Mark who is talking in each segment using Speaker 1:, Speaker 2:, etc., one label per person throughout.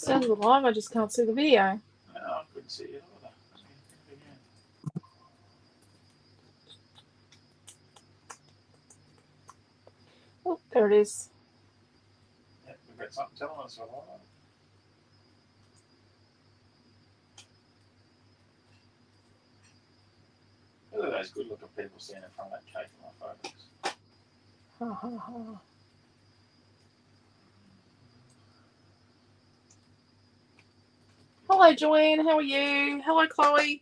Speaker 1: Sounds alive, I just can't see the video.
Speaker 2: No, I couldn't see it either.
Speaker 1: Oh, there it is.
Speaker 2: Yeah, we've got something telling us about that. Look at those good looking people standing in front of that cake in my photos.
Speaker 1: Ha ha ha. Hello, Joanne. How are you? Hello, Chloe.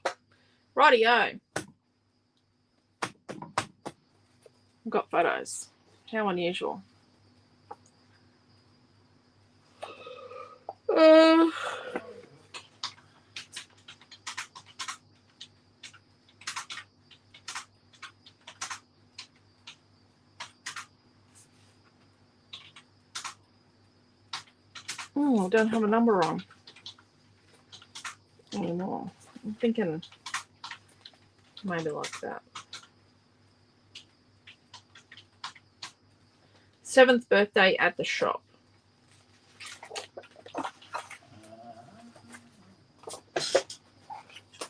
Speaker 1: Rightio. I've got photos. How unusual. I don't have a number on anymore. I'm thinking maybe like that. 7th birthday at the shop.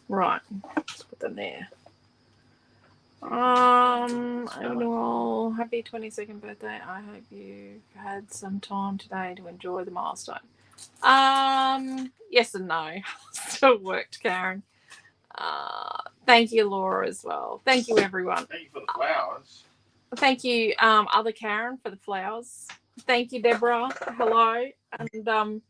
Speaker 1: Right, let's put them there. Overall, happy 22nd birthday. I hope you've had some time today to enjoy the milestone. Yes and no. Still worked, Karen. Thank you, Laura, as well. Thank you, everyone.
Speaker 2: Thank you for the flowers.
Speaker 1: Thank you, other Karen, for the flowers. Thank you, Deborah. Hello. And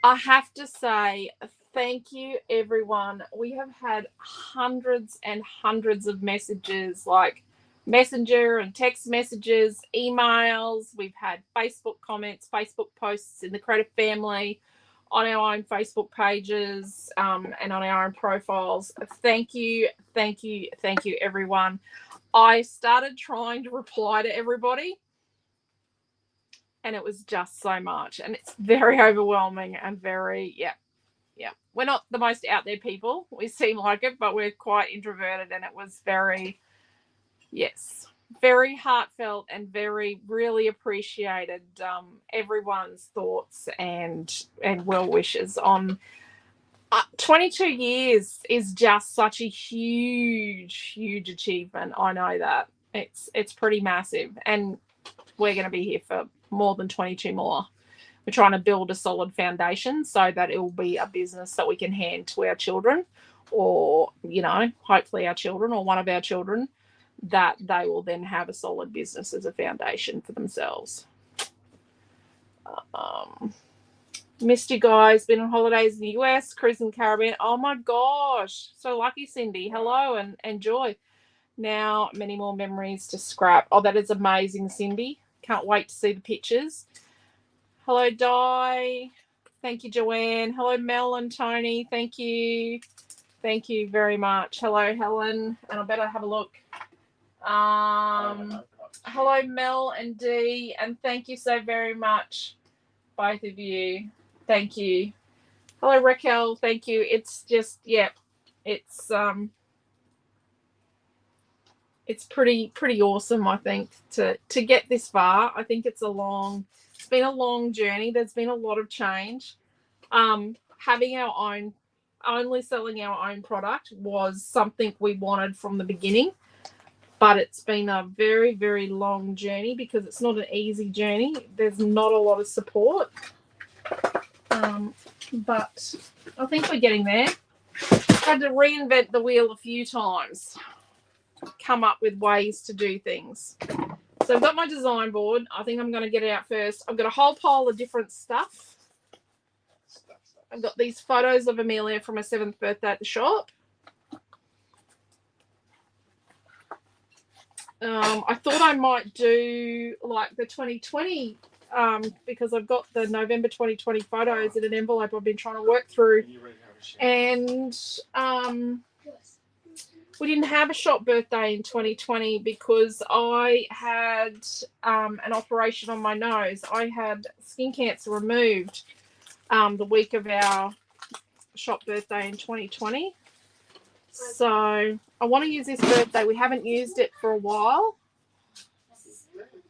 Speaker 1: I have to say thank you, everyone. We have had hundreds and hundreds of messages, like Messenger and text messages, emails. We've had Facebook comments, Facebook posts in the Creative family, on our own Facebook pages, and on our own profiles. Thank you, thank you, thank you, everyone. I started trying to reply to everybody, and it was just so much, and it's very overwhelming and very, yeah. We're not the most out there people. We seem like it, but we're quite introverted, and it was very, yes, very heartfelt and very, really appreciated everyone's thoughts and well wishes on 22 years is just such a huge achievement. I know that it's pretty massive, and we're going to be here for more than 22 more. We're trying to build a solid foundation so that it will be a business that we can hand to our children, or, you know, hopefully our children or one of our children, that they will then have a solid business as a foundation for themselves. Missed you guys. Been on holidays in the US, cruising the Caribbean. Oh my gosh, so lucky, Cindy. Hello and enjoy. Now many more memories to scrap. Oh, that is amazing, Cindy. Can't wait to see the pictures. Hello, Di. Thank you, Joanne. Hello, Mel and Tony. Thank you. Thank you very much. Hello, Helen. And I better have a look. Hello, Mel and Dee. And thank you so very much, both of you. Thank you. Hello, Raquel. Thank you. It's just, yeah, it's pretty awesome, I think, to get this far. I think it's been a long journey. There's been a lot of change. Having our own, only selling our own product was something we wanted from the beginning, but it's been a very, very long journey because it's not an easy journey. There's not a lot of support, but I think we're getting there. Had to reinvent the wheel a few times, come up with ways to do things. So I've got my design board. I think I'm going to get it out first. I've got a whole pile of different stuff. I've got these photos of Amelia from her 7th birthday at the shop. I thought I might do like the 2020 because I've got the November 2020 photos in an envelope I've been trying to work through. And we didn't have a shop birthday in 2020 because I had an operation on my nose. I had skin cancer removed the week of our shop birthday in 2020. So I want to use this birthday. We haven't used it for a while.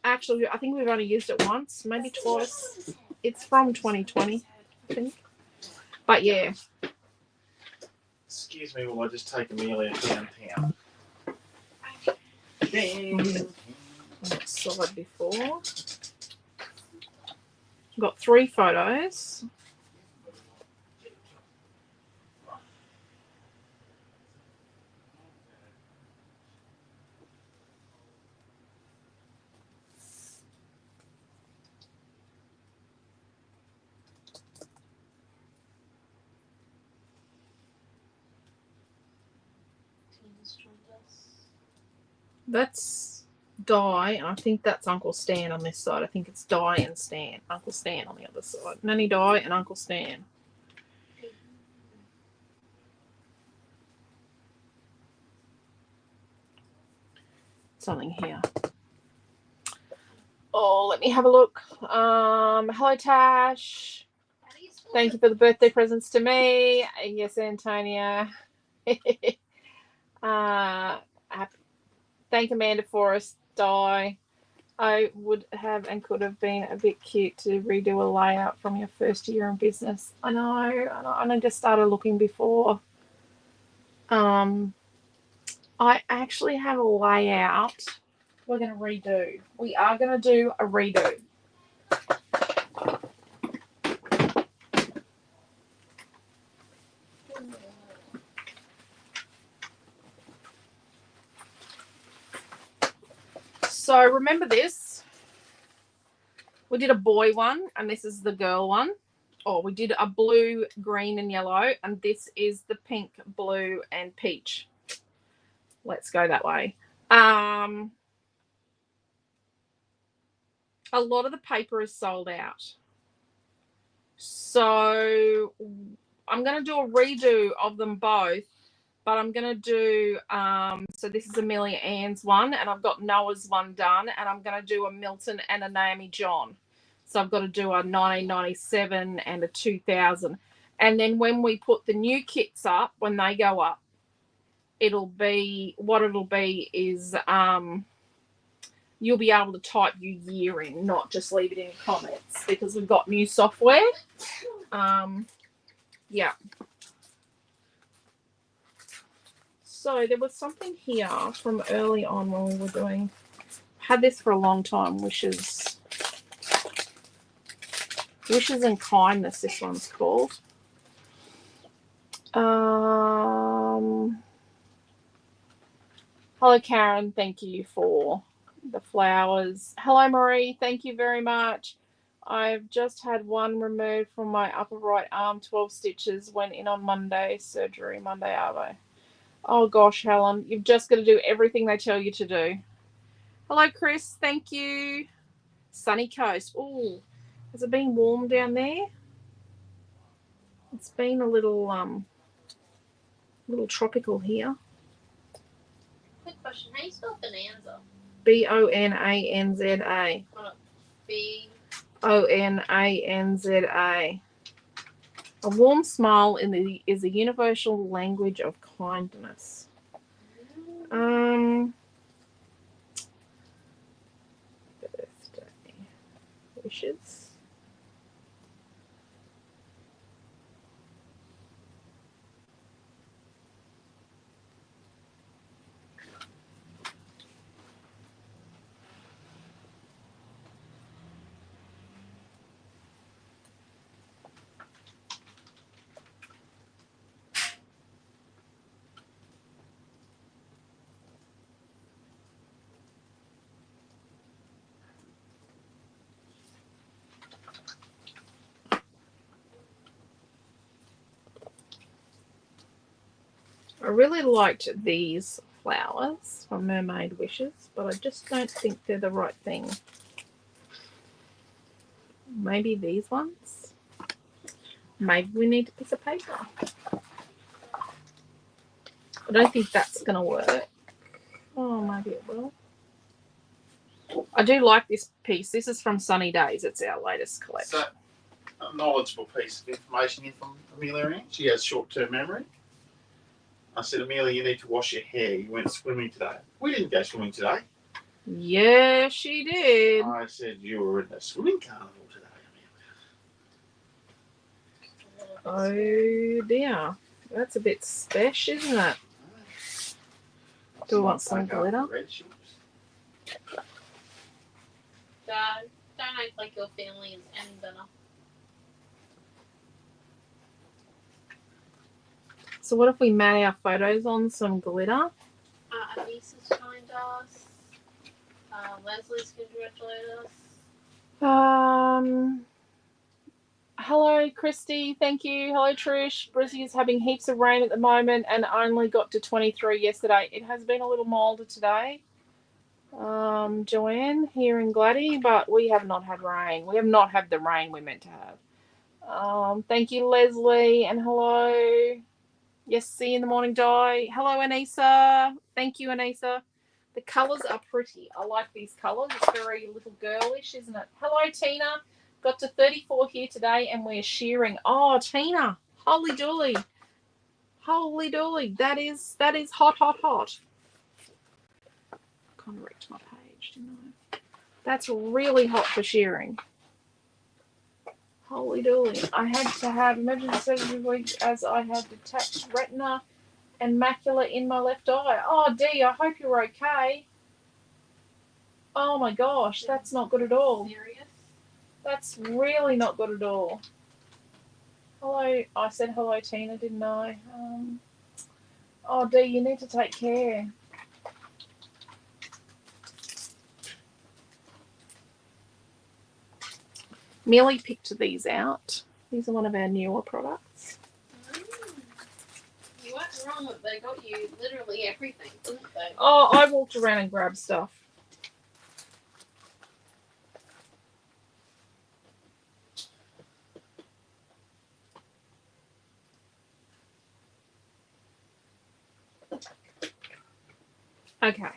Speaker 1: Actually, I think we've only used it once, maybe twice. It's from 2020. I think. But yeah.
Speaker 2: Excuse me while I just take Amelia downtown.
Speaker 1: Side before. Got 3 photos. That's Di, and I think that's Uncle Stan on this side. I think it's Di and Stan. Uncle Stan on the other side. Nanny Di and Uncle Stan. Something here. Oh, let me have a look. Hello, Tash. Thank you for the birthday presents to me. Yes, Antonia. Thank Amanda for us, Di. I would have and could have been a bit cute to redo a layout from your first year in business. I know. I just started looking before. I actually have a layout we're going to redo. We are going to do a redo. So remember this. We did a boy one, and this is the girl one. Oh, we did a blue, green, and yellow, and this is the pink, blue, and peach. Let's go that way. A lot of the paper is sold out. So I'm going to do a redo of them both, but I'm going to do, so this is Amelia Ann's one, and I've got Noah's one done, and I'm going to do a Milton and a Naomi John. So I've got to do a 1997 and a 2000. And then when we put the new kits up, when they go up, it'll be is you'll be able to type your year in, not just leave it in comments, because we've got new software. Yeah. So there was something here from early on when we were doing, had this for a long time, Wishes and Kindness, this one's called. Hello, Karen. Thank you for the flowers. Hello, Marie. Thank you very much. I've just had one removed from my upper right arm, 12 stitches, went in on Monday, surgery, Monday Arvo. Oh, gosh, Helen, you've just got to do everything they tell you to do. Hello, Chris. Thank you. Sunny Coast. Oh, has it been warm down there? It's been a little tropical here.
Speaker 3: Quick question. How do you spell bonanza?
Speaker 1: Bonanza. Bonanza. A warm smile is a universal language of kindness. Birthday wishes. I really liked these flowers from Mermaid Wishes, but I just don't think they're the right thing. Maybe these ones? Maybe we need a piece of paper. I don't think that's going to work. Oh, maybe it will. I do like this piece. This is from Sunny Days. It's our latest collection.
Speaker 2: So, a knowledgeable piece of information here from Amelia Ann. She has short-term memory. I said, Amelia, you need to wash your hair. You went swimming today. We didn't go swimming today.
Speaker 1: Yeah, she did.
Speaker 2: I said, you were in the swimming carnival today,
Speaker 1: Oh dear. That's a bit spesh, isn't it? Do we want some glitter?
Speaker 3: Dad, don't act like your family is any better.
Speaker 1: So what if we mat our photos on some glitter?
Speaker 3: Anissa's joined us. Leslie's congratulated us.
Speaker 1: Hello, Christy. Thank you. Hello, Trish. Brizzy is having heaps of rain at the moment and only got to 23 yesterday. It has been a little milder today. Joanne here in Gladdy, but we have not had rain. We have not had the rain we meant to have. Thank you, Leslie, and hello. Yes, see you in the morning, Di. Hello, Anissa. Thank you, Anissa. The colours are pretty. I like these colours. It's very little girlish, isn't it? Hello, Tina. Got to 34 here today and we're shearing. Oh, Tina. Holy dooly. Holy dooly. That is hot, hot, hot. Kind of wrecked my page, didn't I? That's really hot for shearing. Holy dooly. I had to have emergency surgery week as I had detached retina and macula in my left eye. Oh, Dee, I hope you're okay. Oh my gosh, that's not good at all.
Speaker 3: Serious?
Speaker 1: That's really not good at all. Hello, I said hello, Tina, didn't I? Oh, Dee, you need to take care. Millie picked these out. These are one of our newer products.
Speaker 3: You weren't wrong, but they got you literally everything, didn't they?
Speaker 1: Oh, I walked around and grabbed stuff. Okay.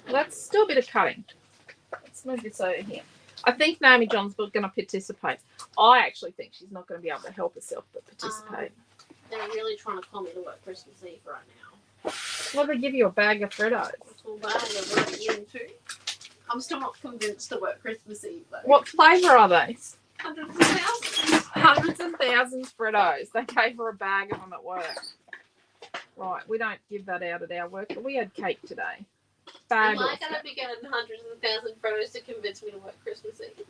Speaker 1: Let's do a bit of cutting. Let's move this over here. I think Naomi John's going to participate. I actually think she's not going to be able to help herself but participate.
Speaker 3: They're really trying to call me to work Christmas Eve right now.
Speaker 1: Well, they give you a bag of Freddos.
Speaker 3: It's all bad. I'm already into. I'm still not convinced to work Christmas Eve though.
Speaker 1: What flavour are they?
Speaker 3: Hundreds of thousands.
Speaker 1: Hundreds and thousands Freddos. They gave her a bag of them at work. Right, we don't give that out at our work, but we had cake today.
Speaker 3: Am
Speaker 1: Fabulous.
Speaker 3: I going to be getting hundreds of thousands of photos to convince me to work Christmas Eve?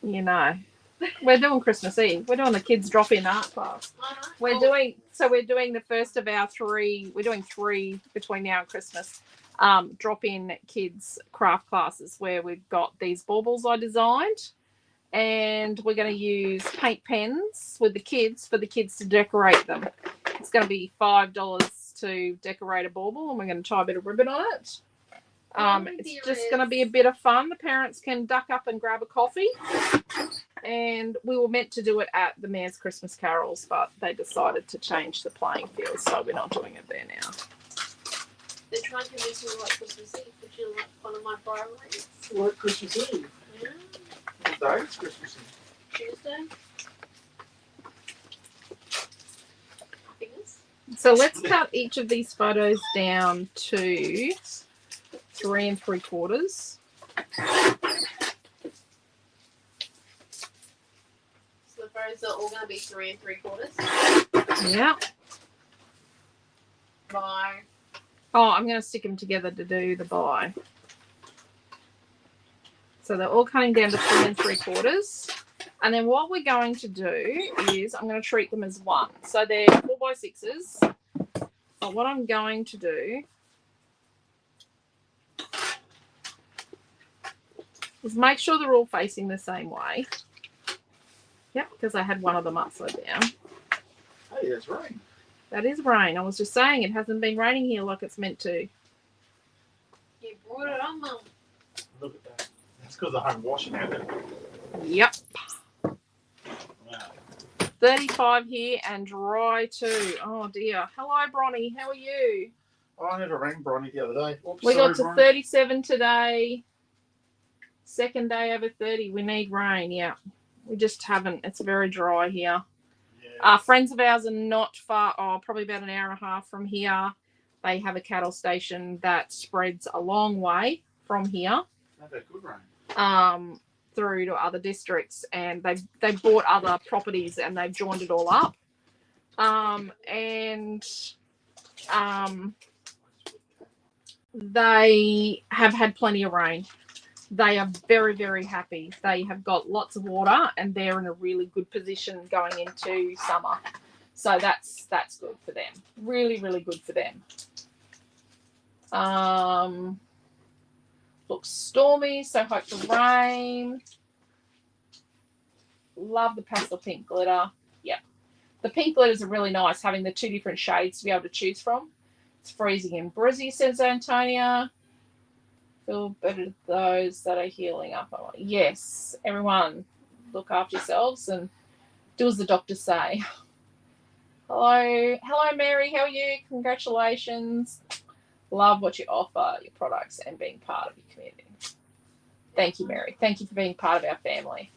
Speaker 1: You know. We're doing Christmas Eve. We're doing the kids drop-in art class. We're doing the first of our three. We're doing 3 between now and Christmas. Drop-in kids craft classes where we've got these baubles I designed, and we're going to use paint pens with the kids for the kids to decorate them. It's going to be $5 to decorate a bauble, and we're going to tie a bit of ribbon on it. It's just going to be a bit of fun. The parents can duck up and grab a coffee. And we were meant to do it at the Mayor's Christmas Carols, but they decided to change the playing field, so we're not doing it there now.
Speaker 3: They're trying to convince me to work Christmas Eve, which is one of my priorities.
Speaker 2: Work Christmas Eve.
Speaker 3: Yeah.
Speaker 2: What day is Christmas Eve?
Speaker 3: Tuesday. Fingers.
Speaker 1: So let's cut each of these photos down to 3 3/4.
Speaker 3: So the photos are all going to be 3 3/4.
Speaker 1: Yeah.
Speaker 3: By.
Speaker 1: Oh, I'm going to stick them together to do the by. So they're all cutting down to 3 3/4. And then what we're going to do is I'm going to treat them as one. So they're 4x6s. But what I'm going to do is make sure they're all facing the same way. Yep, because I had one of them upside down.
Speaker 2: Hey, that's rain.
Speaker 1: That is rain. I was just saying it hasn't been raining here like it's meant to.
Speaker 3: You brought it on, Mum.
Speaker 2: Look at that. That's because I'm washing it.
Speaker 1: Yep.
Speaker 2: Wow.
Speaker 1: 35 here and dry too. Oh dear. Hello, Bronny. How are you?
Speaker 2: Oh, I never rang Bronny the other day. Oops,
Speaker 1: We
Speaker 2: sorry,
Speaker 1: got to
Speaker 2: Bronny.
Speaker 1: 37 today. Second day over 30. We need rain. Yeah. We just haven't. It's very dry here.
Speaker 2: Yeah.
Speaker 1: Friends of ours are not far, probably about an hour and a half from here. They have a cattle station that spreads a long way from here.
Speaker 2: Not that good rain.
Speaker 1: through to other districts, and they bought other properties and they've joined it all up. They have had plenty of rain. They are very, very happy. They have got lots of water and they're in a really good position going into summer. So that's good for them. Really, really good for them. Looks stormy, so hope for rain. Love the pastel pink glitter. Yep. The pink glitters are really nice, having the two different shades to be able to choose from. It's freezing in Brizzy, says Antonia. Feel better those that are healing up. Yes, everyone, look after yourselves and do as the doctors say. Hello, Mary. How are you? Congratulations. Love what you offer, your products, and being part of your community. Thank you, Mary. Thank you for being part of our family.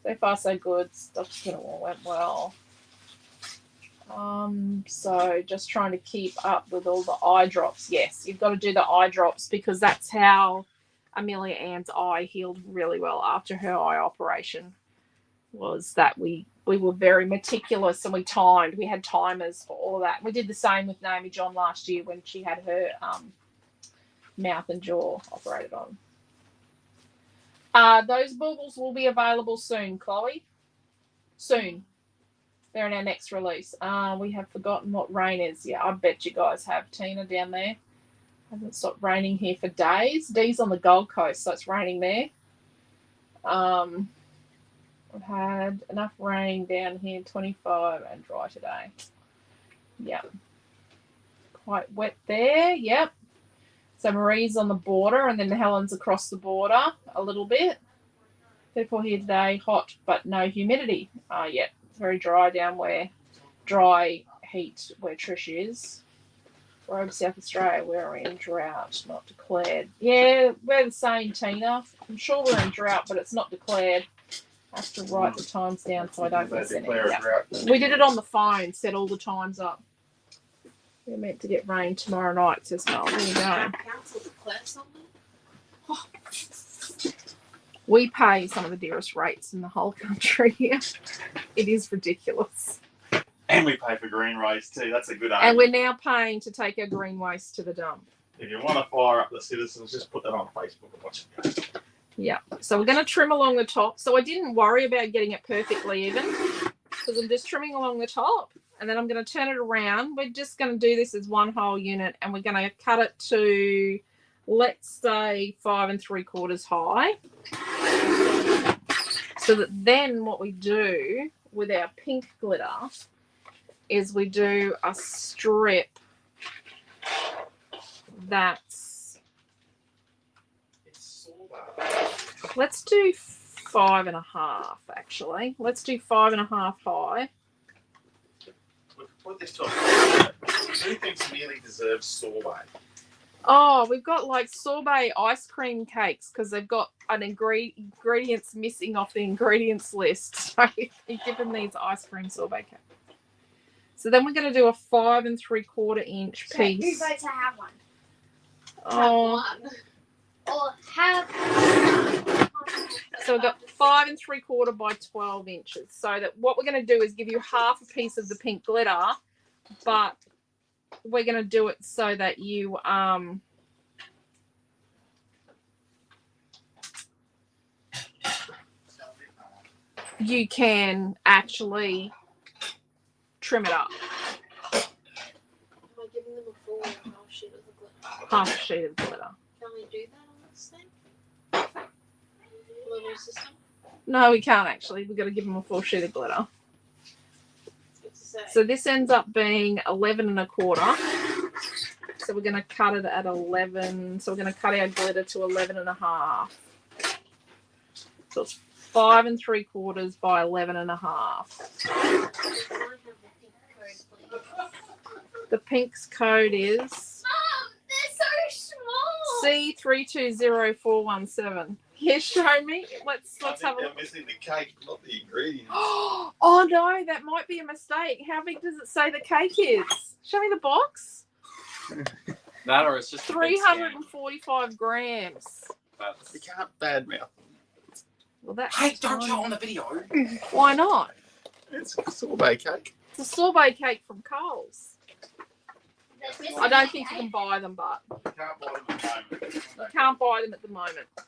Speaker 1: So far, so good. Stuff's going to all went well. So just trying to keep up with all the eye drops. Yes, you've got to do the eye drops because that's how Amelia Ann's eye healed really well after her eye operation. Was that we were very meticulous and we timed. We had timers for all of that. We did the same with Naomi John last year when she had her mouth and jaw operated on. Those baubles will be available soon, Chloe. Soon. They're in our next release. We have forgotten what rain is. Yeah, I bet you guys have. Tina down there. Hasn't stopped raining here for days. Dee's on the Gold Coast, so it's raining there. We've had enough rain down here, 25 and dry today. Yep. Quite wet there. Yep. So Marie's on the border and then Helen's across the border a little bit. People here today, hot but no humidity. Yep. Very dry down where dry heat where Trish is. We're over South Australia, we're in drought, not declared. Yeah, we're the same, Tina. I'm sure we're in drought, but it's not declared. I have to write the times down so I don't miss any. Yep. We did it on the phone, set all the times up. We're meant to get rain tomorrow night, says Mel. There you go.
Speaker 3: Council declare something?
Speaker 1: Oh. We pay some of the dearest rates in the whole country here. It is ridiculous.
Speaker 2: And we pay for green waste too. That's a good argument.
Speaker 1: And we're now paying to take our green waste to the dump.
Speaker 2: If you want to fire up the citizens, just put that on Facebook and watch it go.
Speaker 1: Yeah. So we're going to trim along the top. So I didn't worry about getting it perfectly even because I'm just trimming along the top and then I'm going to turn it around. We're just going to do this as one whole unit and we're going to cut it to, let's say, 5 3/4 high. So that then what we do with our pink glitter is we do a strip that's, let's do 5 1/2 actually. Let's do 5 1/2 high.
Speaker 2: Put this to who thinks Amelia deserves sorbet?
Speaker 1: Oh, we've got like sorbet ice cream cakes because they've got an ingredients missing off the ingredients list. So they've given these ice cream sorbet cakes. So then we're going to do a 5 3/4 inch piece.
Speaker 3: Who votes to have one?
Speaker 1: Oh,
Speaker 3: Have one. Or have.
Speaker 1: so we've got 5 3/4 by 12 inches. So that what we're going to do is give you half a piece of the pink glitter, but we're going to do it so that you you can actually trim it up.
Speaker 3: Am I giving them a full half sheet of the glitter?
Speaker 1: Half a sheet of glitter.
Speaker 3: Can we do that on this thing? Little system?
Speaker 1: No, we can't actually. We've got to give them a full sheet of glitter. So this ends up being 11 1/4. So we're going to cut it at 11. So we're going to cut our glitter to 11 1/2. So it's 5 3/4 by 11 1/2. The pink's code is
Speaker 3: Mom, they're so small.
Speaker 1: C320417. Here, show me. Let's have a look.
Speaker 2: They're missing the cake, not the ingredients.
Speaker 1: Oh no, that might be a mistake. How big does it say the cake is? Show me the box.
Speaker 4: That or it's just
Speaker 1: 345 grams.
Speaker 2: You can't badmouth them.
Speaker 1: Well, that's
Speaker 4: Hey, don't
Speaker 1: tiny.
Speaker 4: show it on the video.
Speaker 1: Why not?
Speaker 2: It's a sorbet cake.
Speaker 1: It's a sorbet cake from Coles.
Speaker 3: They're
Speaker 1: I don't think you can buy them, but
Speaker 2: You can't buy them at the moment.
Speaker 1: you can't buy them at the moment.
Speaker 3: They're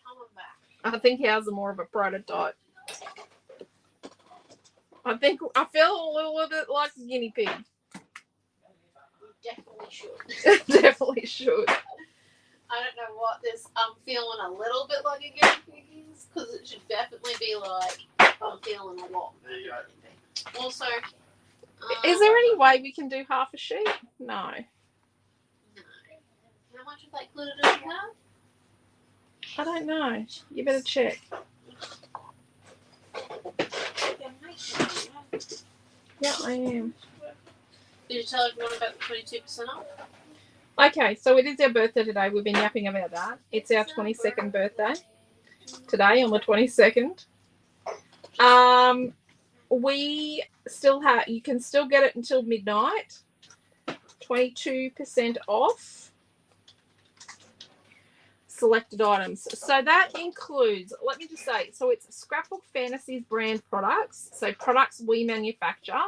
Speaker 3: coming back.
Speaker 1: I think ours are more of a prototype. I feel a little bit like a guinea pig.
Speaker 3: You definitely should.
Speaker 1: Definitely should.
Speaker 3: I don't know what this. I'm feeling a little bit like a guinea pig is, because it should definitely be like I'm feeling a lot.
Speaker 2: There you go.
Speaker 3: Also,
Speaker 1: Is there any way we can do half a sheet? No.
Speaker 3: No. How much of that glitter do you have?
Speaker 1: I don't know. You better check. Yeah, I am.
Speaker 3: Did you tell everyone about the 22% off?
Speaker 1: Okay, so it is our birthday today. We've been yapping about that. It's our 22nd birthday today on the 22nd. We still have, you can still get it until midnight. 22% off selected items. So that includes, let me just say, so it's Scrapbook Fantasies brand products. So products we manufacture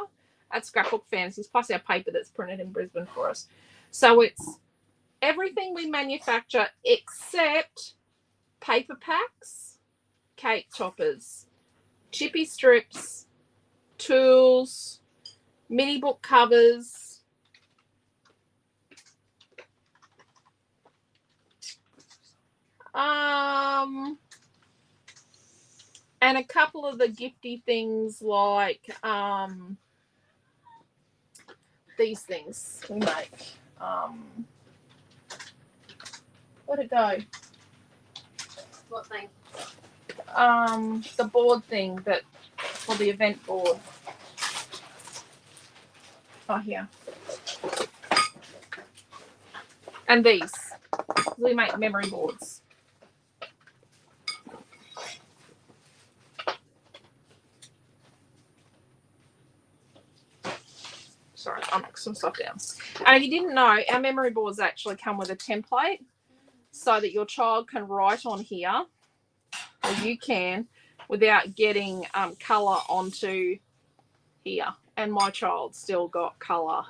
Speaker 1: at Scrapbook Fantasies, plus our paper that's printed in Brisbane for us. So it's everything we manufacture except paper packs, cake toppers, chippy strips, tools, mini book covers, and a couple of the gifty things like these things we make. Where'd it go?
Speaker 3: What thing?
Speaker 1: The board thing that for the event board. Oh, here. And these. We make memory boards. Sorry, I'll knock some stuff down. And if you didn't know, our memory boards actually come with a template so that your child can write on here, or you can, without getting colour onto here. And my child still got colour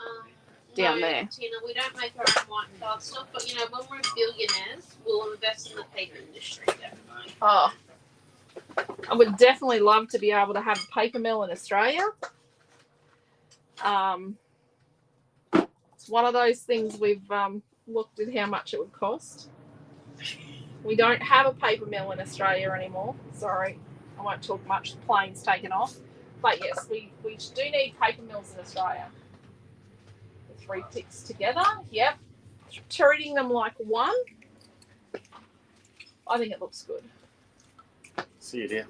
Speaker 1: down
Speaker 3: no,
Speaker 1: there.
Speaker 3: Tina, we don't make our own white and card stuff, but you know, when we're billionaires, we'll invest in the paper industry, definitely.
Speaker 1: Oh, I would definitely love to be able to have a paper mill in Australia. It's one of those things we've looked at how much it would cost. We don't have a paper mill in Australia anymore. Sorry, I won't talk much. The plane's taken off. But yes, we do need paper mills in Australia. The 3 picks together. Yep. Treating them like one. I think it looks good.
Speaker 2: See you, dear.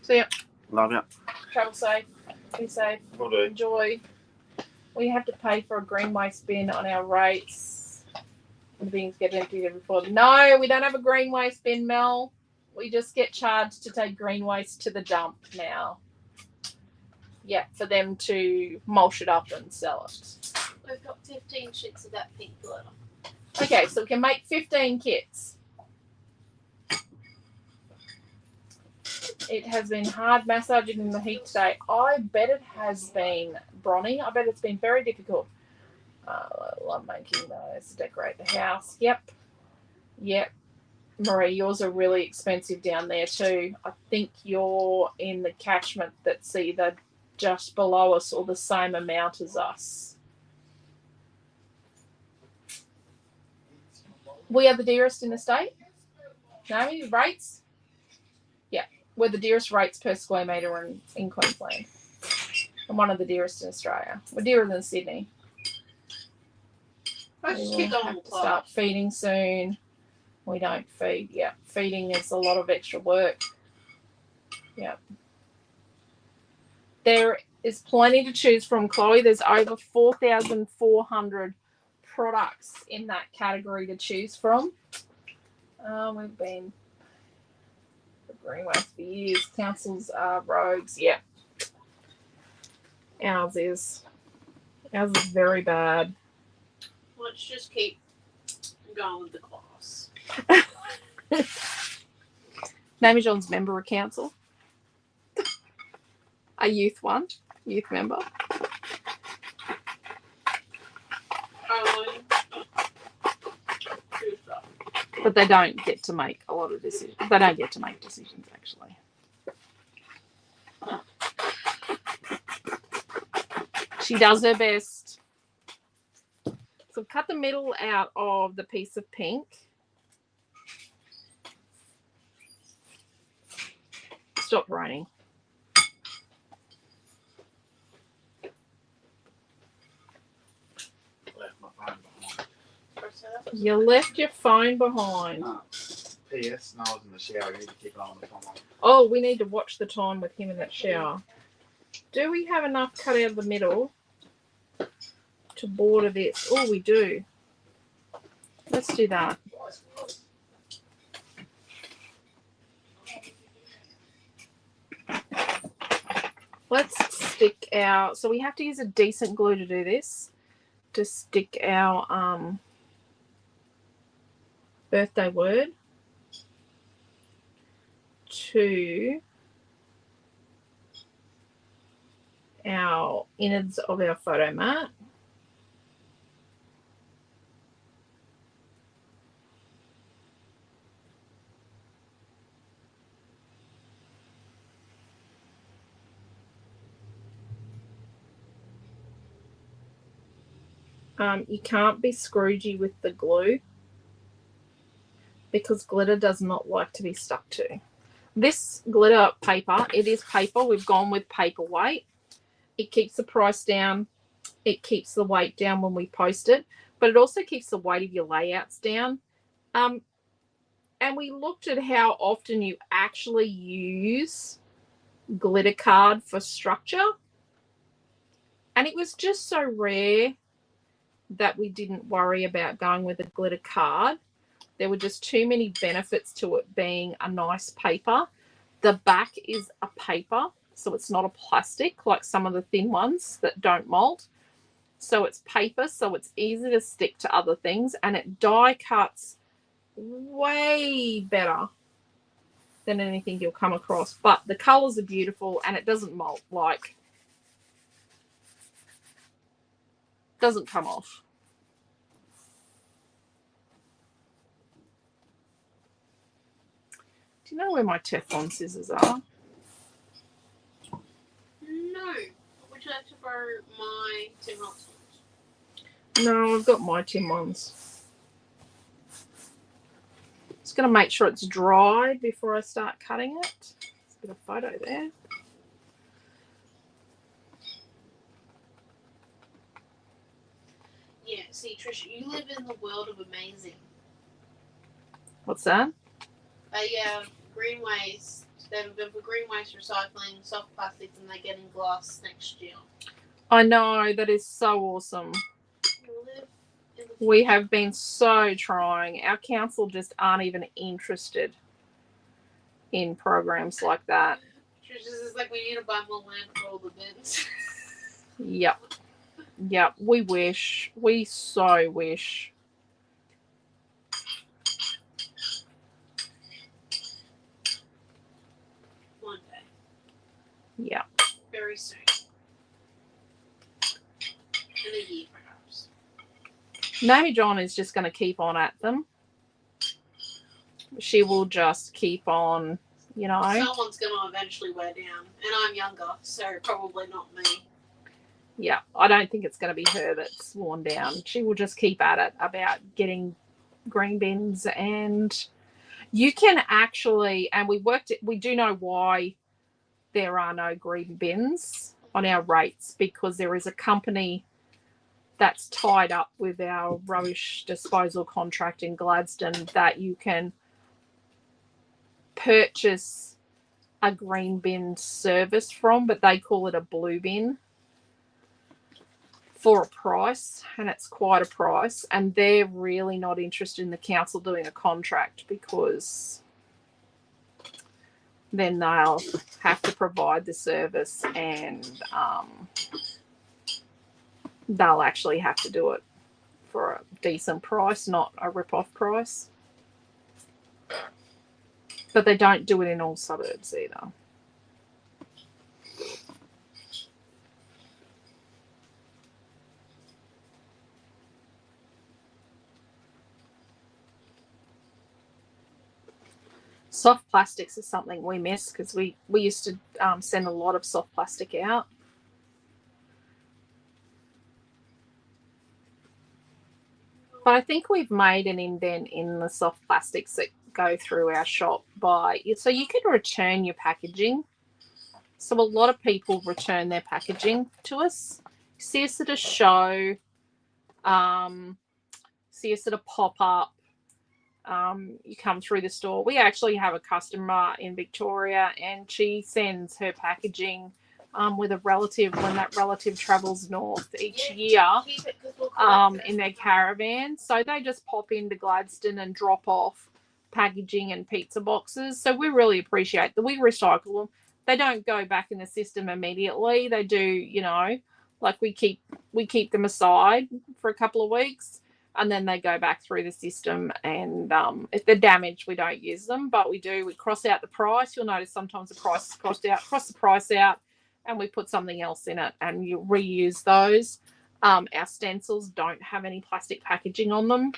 Speaker 1: See ya.
Speaker 2: Love you.
Speaker 1: Travel safe. Be safe.
Speaker 2: Will do.
Speaker 1: Enjoy. We have to pay for a green waste bin on our rates. The bins get emptied every 4. No, we don't have a green waste bin, Mel. We just get charged to take green waste to the dump now. Yeah, for them to mulch it up and sell it.
Speaker 3: We've got 15 sheets of that pink glitter.
Speaker 1: Okay, so we can make 15 kits. It has been hard massaging in the heat today. I bet it has been, Bronnie. I bet it's been very difficult. I love making those to decorate the house. Yep. Marie, yours are really expensive down there too. I think you're in the catchment that's either just below us or the same amount as us. We are the dearest in the state. Naomi, rates? Yeah, we're the dearest rates per square metre in Queensland. And one of the dearest in Australia. We're dearer than Sydney.
Speaker 3: Let's
Speaker 1: We
Speaker 3: just
Speaker 1: will
Speaker 3: keep going
Speaker 1: have
Speaker 3: with
Speaker 1: to start
Speaker 3: class.
Speaker 1: feeding soon. We don't feed. Yeah, feeding is a lot of extra work. Yeah. There is plenty to choose from, Chloe. There's over 4,400 products in that category to choose from. We've been for green waste for years. Councils are rogues. Yeah. Ours is very bad.
Speaker 3: Let's just keep going with the class.
Speaker 1: Name John's member of council. A youth member. But they don't get to make a lot of decisions. They don't get to make decisions, actually. She does her best. So cut the middle out of the piece of pink. Stop raining.
Speaker 2: Left my phone behind.
Speaker 1: You left your phone behind.
Speaker 2: P.S. Noah's in the shower. You need to keep it on the phone.
Speaker 1: Oh, we need to watch the time with him in that shower. Do we have enough cut out of the middle to border this? Oh, we do. Let's do that. Let's stick our... So we have to use a decent glue to do this. To stick our birthday word to our innards of our photo mat. You can't be Scroogey with the glue because glitter does not like to be stuck to. This glitter paper, it is paper. We've gone with paper weight. It keeps the price down. It keeps the weight down when we post it, but it also keeps the weight of your layouts down. And we looked at how often you actually use glitter card for structure. And it was just so rare that we didn't worry about going with a glitter card. There were just too many benefits to it being a nice paper. The back is a paper, so it's not a plastic like some of the thin ones that don't mold. So it's paper, so it's easy to stick to other things, and it die cuts way better than anything you'll come across. But the colors are beautiful, and it doesn't mold, like, doesn't come off. Do you know where my Teflon scissors are?
Speaker 3: No. Would you like to borrow my Tim Holtz ones?
Speaker 1: No, I've got my tin ones. Just going to make sure it's dry before I start cutting it. There's a bit of photo there.
Speaker 3: Yeah, see, Trish, you live in the world of amazing.
Speaker 1: What's that?
Speaker 3: Green waste. They've been for green waste recycling, soft plastics, and they're getting glass next year.
Speaker 1: I know, that is so awesome. We have been so trying. Our council just aren't even interested in programs like that.
Speaker 3: Trish, this is like we need to buy more land for all the bins.
Speaker 1: Yep. Yep. We wish. We so wish.
Speaker 3: One day.
Speaker 1: Yeah.
Speaker 3: Very soon. In a year, perhaps.
Speaker 1: Naomi John is just going to keep on at them. She will just keep on, you know.
Speaker 3: Someone's going to eventually wear down. And I'm younger, so probably not me.
Speaker 1: Yeah, I don't think it's going to be her that's worn down. She will just keep at it about getting green bins. And you can actually, and we do know why there are no green bins on our rates, because there is a company that's tied up with our rubbish disposal contract in Gladstone that you can purchase a green bin service from, but they call it a blue bin for a price, and it's quite a price, and they're really not interested in the council doing a contract, because then they'll have to provide the service, and they'll actually have to do it for a decent price, not a rip-off price. But they don't do it in all suburbs either. Soft plastics is something we miss because we used to send a lot of soft plastic out. But I think we've made an indent in the soft plastics that go through our shop so you can return your packaging. So a lot of people return their packaging to us. See us at a show, see us at a pop-up. You come through the store. We actually have a customer in Victoria, and she sends her packaging with a relative when that relative travels north each year in their caravan. So they just pop into Gladstone and drop off packaging and pizza boxes. So we really appreciate that. We recycle them. They don't go back in the system immediately. They do, like we keep them aside for a couple of weeks. And then they go back through the system, and if they're damaged, we don't use them, but we cross out the price. You'll notice sometimes the price is cross the price out, and we put something else in it, and you reuse those. Our stencils don't have any plastic packaging on them,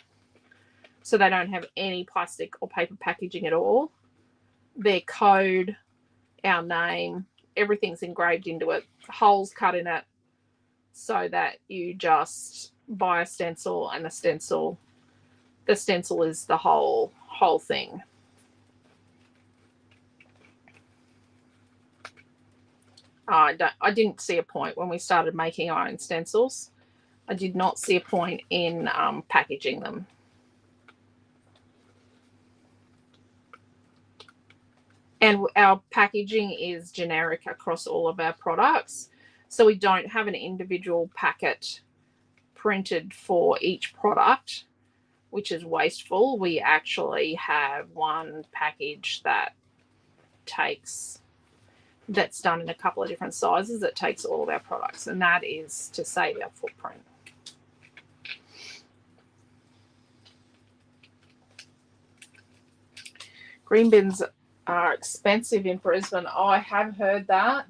Speaker 1: so they don't have any plastic or paper packaging at all. Their code, our name, everything's engraved into it, holes cut in it, so that you just buy a stencil, and the stencil is the whole thing. I didn't see a point when we started making our own stencils. I did not see a point in packaging them. And our packaging is generic across all of our products, so we don't have an individual packet printed for each product, which is wasteful. We actually have one package that's done in a couple of different sizes that takes all of our products, and that is to save our footprint. Green bins are expensive in Brisbane. Oh, I have heard that.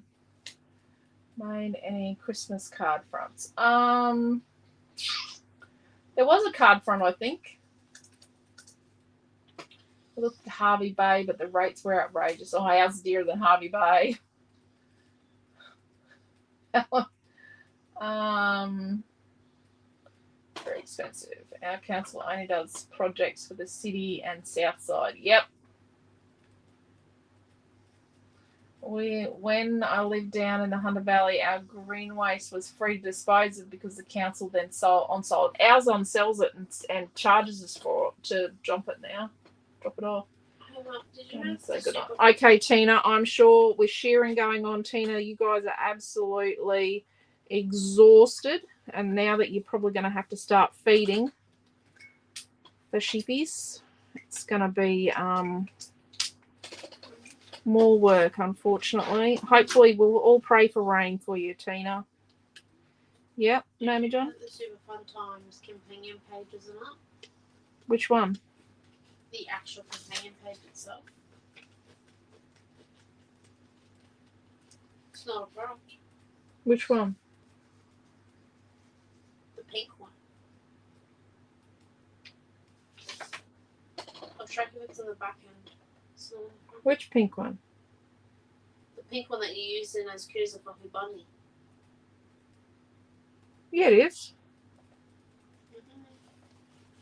Speaker 1: Made any Christmas card fronts? There was a card front, I think. I looked at Harvey Bay, but the rates were outrageous. Oh, ours dearer than Harvey Bay. Very expensive. Our council only does projects for the city and south side. Yep. When I lived down in the Hunter Valley, our green waste was free to dispose of because the council then sold. Ours sells it and charges us to drop it off. Okay, Tina, I'm sure with shearing going on, Tina, you guys are absolutely exhausted, and now that you're probably going to have to start feeding the sheepies, it's going to be more work, unfortunately. Hopefully we'll all pray for rain for you, Tina. Yep, Naomi John?
Speaker 3: The Super Fun Times companion page isn't up.
Speaker 1: Which one?
Speaker 3: The actual companion page itself. It's not a product.
Speaker 1: Which one?
Speaker 3: The pink one. I'll track if it's on the back end.
Speaker 1: Which pink one?
Speaker 3: The pink one that you used in As Cute as a Fluffy Bunny.
Speaker 1: Yeah, it is. Mm-hmm.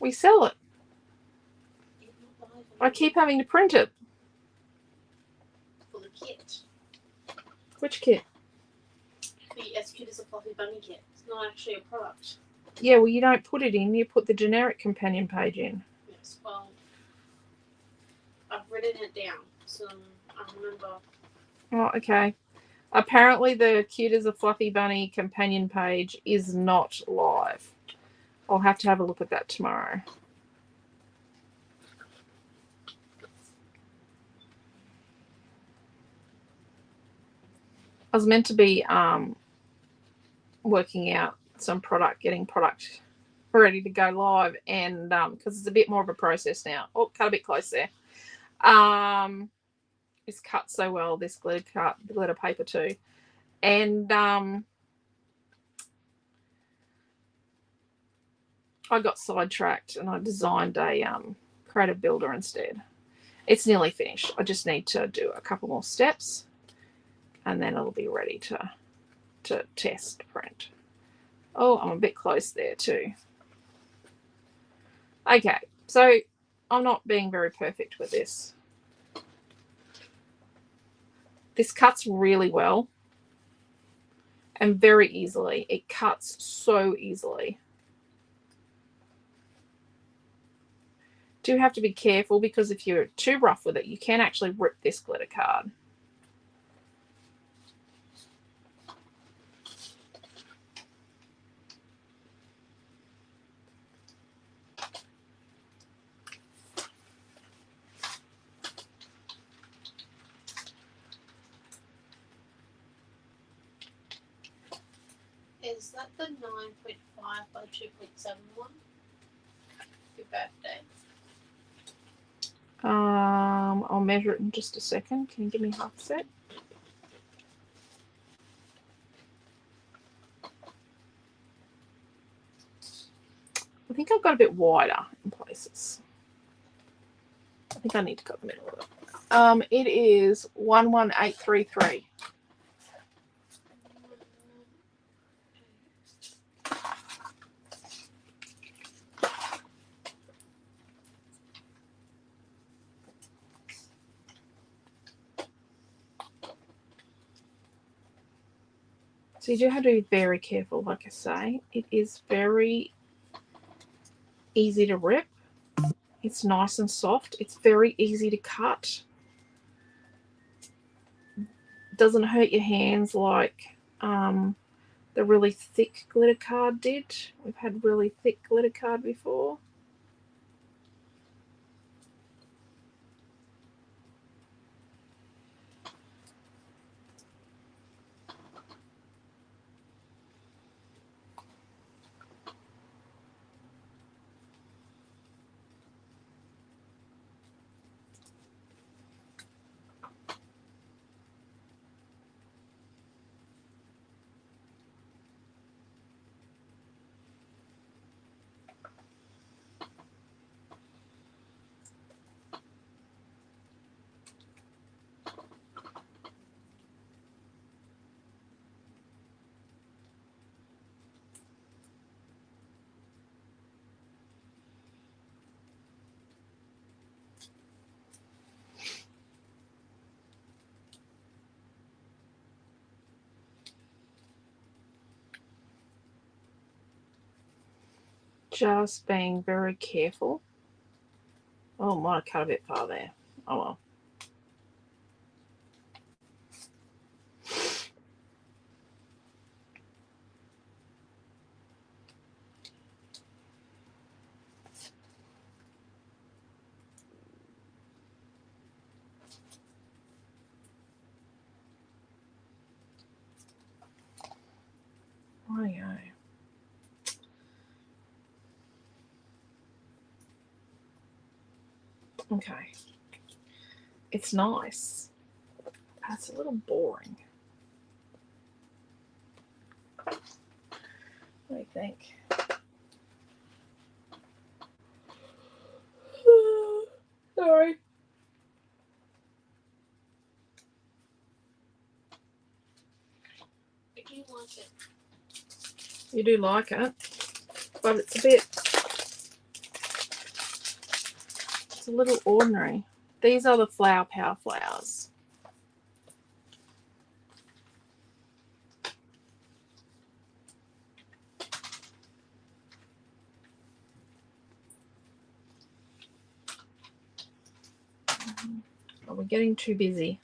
Speaker 1: We sell it. I keep having to print it.
Speaker 3: For the kit.
Speaker 1: Which kit?
Speaker 3: The As Cute as a Fluffy Bunny kit. It's not actually a product.
Speaker 1: Yeah, well, you don't put it in. You put the generic companion page in.
Speaker 3: Yes, well, I've written it down, so I remember.
Speaker 1: Oh, okay. Apparently the Cute as a Fluffy Bunny companion page is not live. I'll have to have a look at that tomorrow. I was meant to be working out some product, getting product ready to go live, and because it's a bit more of a process now. Oh, cut a bit close there. is cut so well, this glitter paper too. And I got sidetracked and I designed a creative builder instead. It's nearly finished. I just need to do a couple more steps and then it'll be ready to test print. Oh, I'm a bit close there too. Okay, so I'm not being very perfect with this. This cuts really well and very easily. It cuts so easily. Do have to be careful because if you're too rough with it, you can actually rip this glitter card.
Speaker 3: Is that the 9.5 by 2.7 one? Your birthday.
Speaker 1: I'll measure it in just a second. Can you give me half a sec? I think I've got a bit wider in places. I think I need to cut the middle of it. It is 11833. So you do have to be very careful, like I say. It is very easy to rip. It's nice and soft. It's very easy to cut. It doesn't hurt your hands like the really thick glitter card did. We've had really thick glitter card before. Just being very careful. Oh, might have cut a bit far there. Oh well. Rightio. Okay. It's nice. That's a little boring. What do you think? Sorry.
Speaker 3: I do like it.
Speaker 1: You do like it, but it's a little ordinary. These are the Flower Power flowers. Are we getting too busy?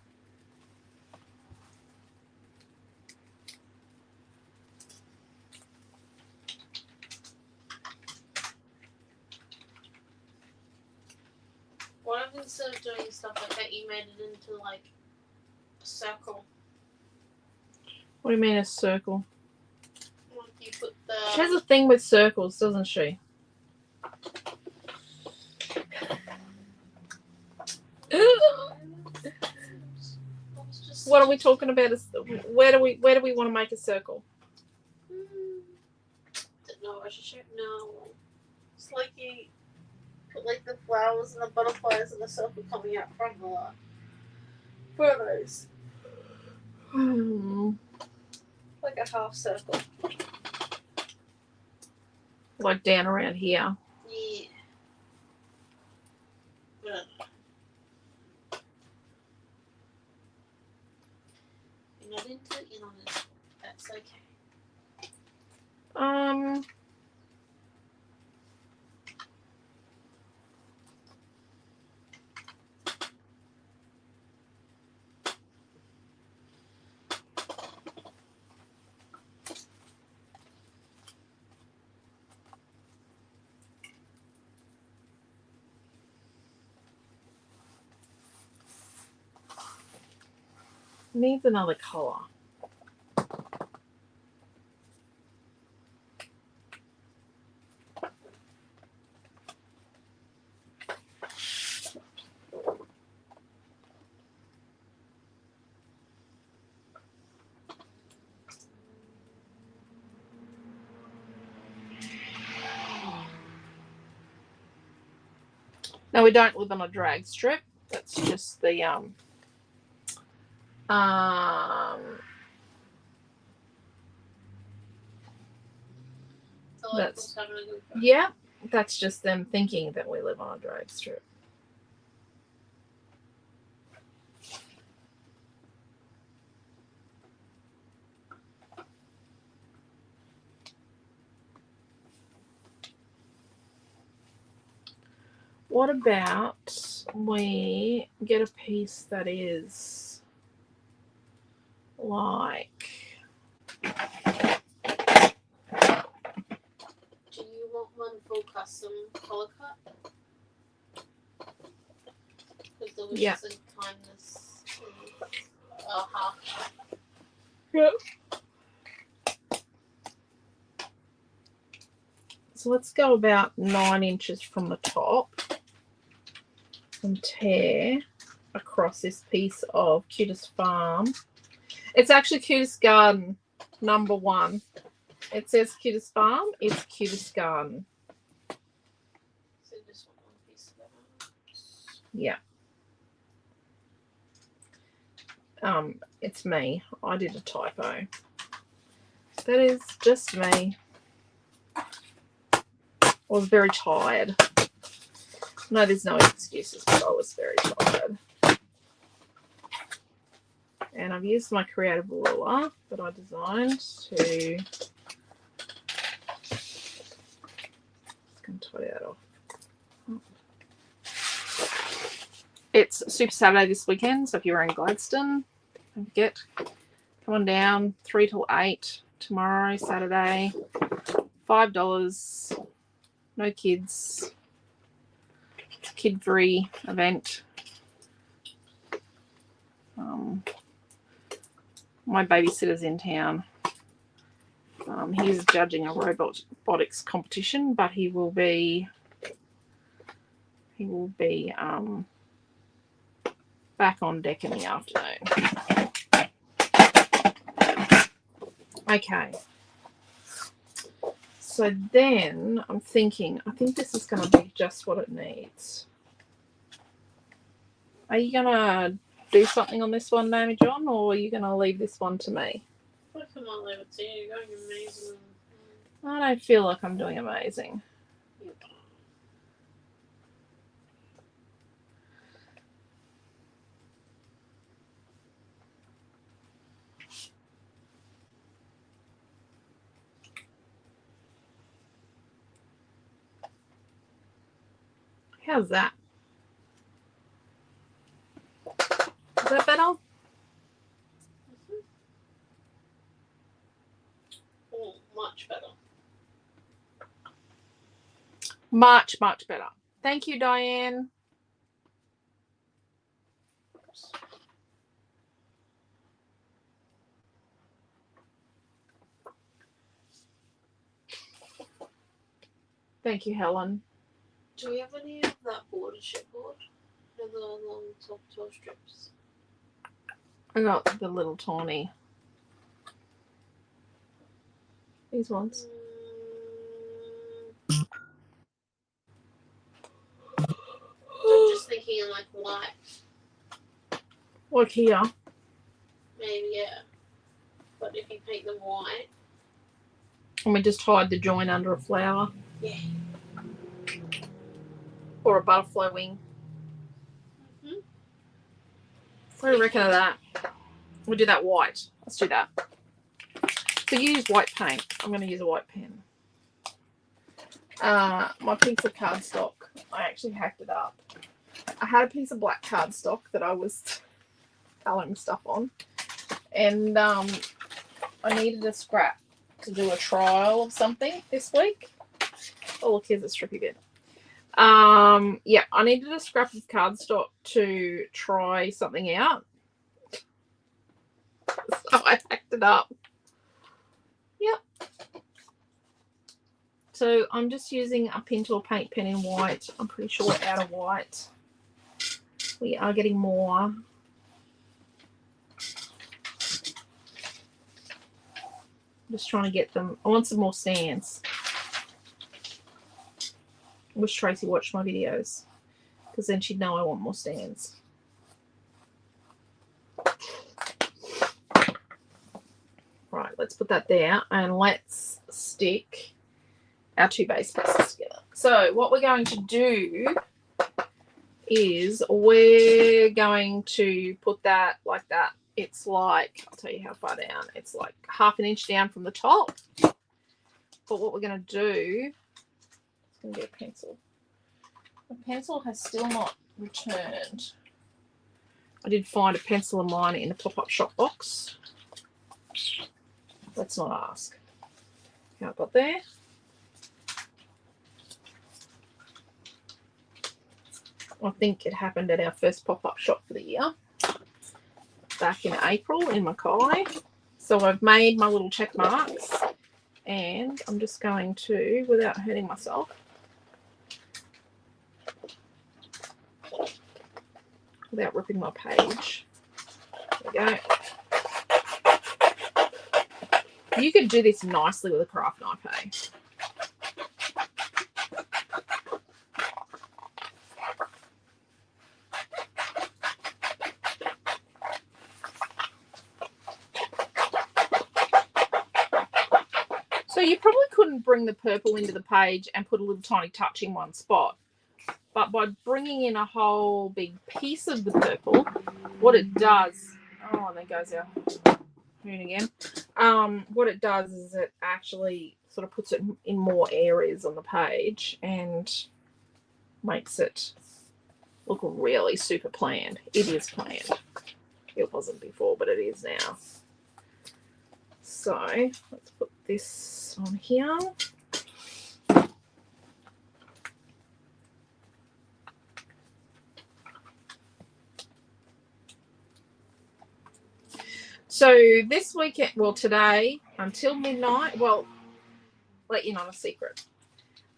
Speaker 3: What if instead of doing stuff like that, you made it into like a circle?
Speaker 1: What do you mean a circle?
Speaker 3: Like you put the.
Speaker 1: She has a thing with circles, doesn't she?
Speaker 3: It's just
Speaker 1: What are we talking about? Where do we want to make a circle?
Speaker 3: Don't know. I should show. No. It's like you put like the flowers and the butterflies and the circle coming out from a lot. What are those? Like a half circle.
Speaker 1: Like down around here.
Speaker 3: Yeah. You're not into it, you're not into it. That's okay.
Speaker 1: Needs another color. No, we don't live on a drag strip. That's just the
Speaker 3: So
Speaker 1: That's-
Speaker 3: having a good time.
Speaker 1: yeah, that's just them thinking that we live on a drag strip. What about we get a piece that is like,
Speaker 3: Do you want one full custom color cut? Because the wishes
Speaker 1: Yeah.
Speaker 3: and kindness is half.
Speaker 1: yep. So let's go about 9 inches from the top and tear across this piece of Cutest Farm. It's actually Cutest Garden #1. It says Cutest Farm, it's Cutest Garden.
Speaker 3: So just want one piece of that.
Speaker 1: Yeah. It's me. I did a typo. That is just me. I was very tired. No, there's no excuses, but I was very tired. And I've used my creative ruler that I designed to. Just going to tie that off. It's Super Saturday this weekend, so if you're in Gladstone, don't forget, come on down 3 till 8 tomorrow, Saturday. $5. No kids. It's a kid-free event. My babysitter's in town. He's judging a robotics competition, but he will be back on deck in the afternoon. Okay. So then I'm thinking, I think this is going to be just what it needs. Are you going to do something on this one, Naomi John, or are you going to leave this one to me?
Speaker 3: I can not leave it to you. You're going amazing.
Speaker 1: I don't feel like I'm doing amazing. How's that? Is that better?
Speaker 3: Oh, much better.
Speaker 1: Much, much better. Thank you, Diane. Thank you, Helen.
Speaker 3: Do we have any of that border chipboard? The long top 12 strips?
Speaker 1: I got the little tiny. These ones.
Speaker 3: I'm just thinking in like white.
Speaker 1: Like here.
Speaker 3: Maybe, yeah. But if you paint them white.
Speaker 1: And we just hide the join under a flower.
Speaker 3: Yeah.
Speaker 1: Or a butterfly wing.
Speaker 3: Mm-hmm.
Speaker 1: What do you reckon of that? We'll do that white. Let's do that. So you use white paint. I'm going to use a white pen. My piece of cardstock, I actually hacked it up. I had a piece of black cardstock that I was colouring stuff on. And I needed a scrap to do a trial of something this week. Oh, look, here's a strippy bit. Yeah, I needed a scrap of cardstock to try something out. So I packed it up. Yep. So I'm just using a Pintel paint pen in white. I'm pretty sure we're out of white. We are getting more. Just trying to get them. I want some more stands. I wish Tracy watched my videos, because then she'd know I want more stands. Right, let's put that there and let's stick our two base pieces together. So what we're going to do is we're going to put that like that. It's like, I'll tell you how far down. It's like ½ an inch down from the top. But what we're going to do, it's going to get a pencil. The pencil has still not returned. I did find a pencil of mine in the pop-up shop box. Let's not ask how it got there. I think it happened at our first pop-up shop for the year, back in April in Mackay. So I've made my little check marks, and I'm just going to, without hurting myself, without ripping my page. There we go. You could do this nicely with a craft knife, hey? So you probably couldn't bring the purple into the page and put a little tiny touch in one spot. But by bringing in a whole big piece of the purple, what it does... Oh, there goes our moon again. What it does is it actually sort of puts it in more areas on the page and makes it look really super planned. It is planned. It wasn't before, but it is now. So let's put this on here. So this weekend, well, today until midnight, well, let you know a secret.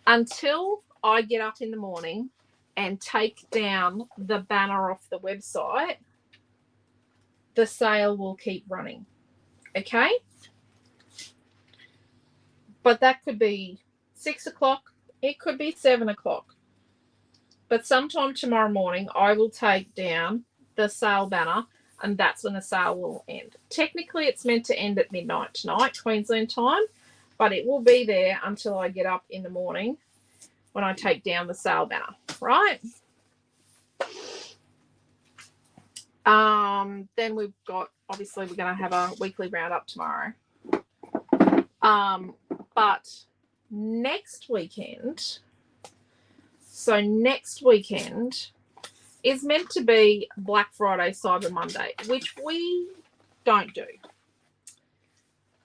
Speaker 1: Until I get up in the morning and take down the banner off the website, the sale will keep running. Okay? But that could be 6 o'clock. It could be 7 o'clock. But sometime tomorrow morning, I will take down the sale banner, and that's when the sale will end. Technically, it's meant to end at midnight tonight, Queensland time, but it will be there until I get up in the morning when I take down the sale banner, right? Then we've got, obviously, we're going to have a weekly roundup tomorrow. But next weekend, so next weekend is meant to be Black Friday, Cyber Monday, which we don't do.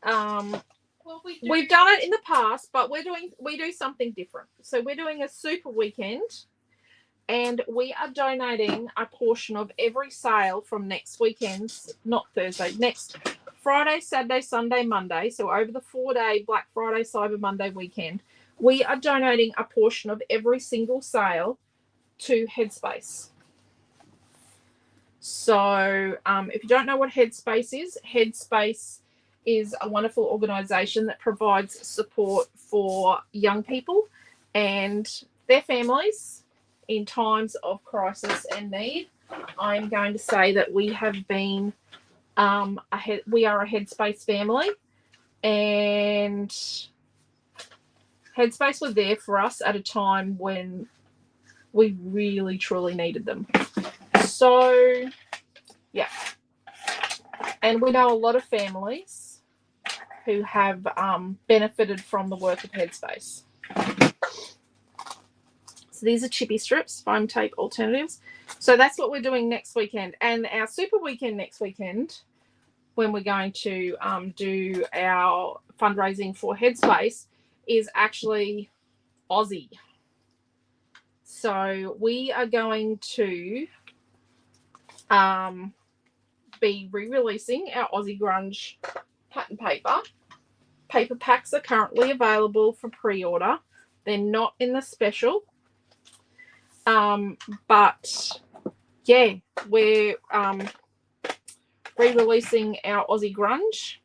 Speaker 3: Well,
Speaker 1: We've done it in the past, but we do something different. So we're doing a super weekend, and we are donating a portion of every sale from next weekend's, not Thursday, next Friday, Saturday, Sunday, Monday. So over the 4-day Black Friday, Cyber Monday weekend, we are donating a portion of every single sale to Headspace. So if you don't know what Headspace is a wonderful organisation that provides support for young people and their families in times of crisis and need. I'm going to say that we have been we are a Headspace family, and Headspace were there for us at a time when we really truly needed them. So yeah, and we know a lot of families who have benefited from the work of Headspace. So these are chippy strips, foam tape alternatives. So that's what we're doing next weekend. And our super weekend next weekend, when we're going to do our fundraising for Headspace, is actually Aussie. So we are going to be re-releasing our Aussie Grunge pattern paper. Paper packs are currently available for pre-order. They're not in the special. But yeah, we're re-releasing our Aussie Grunge,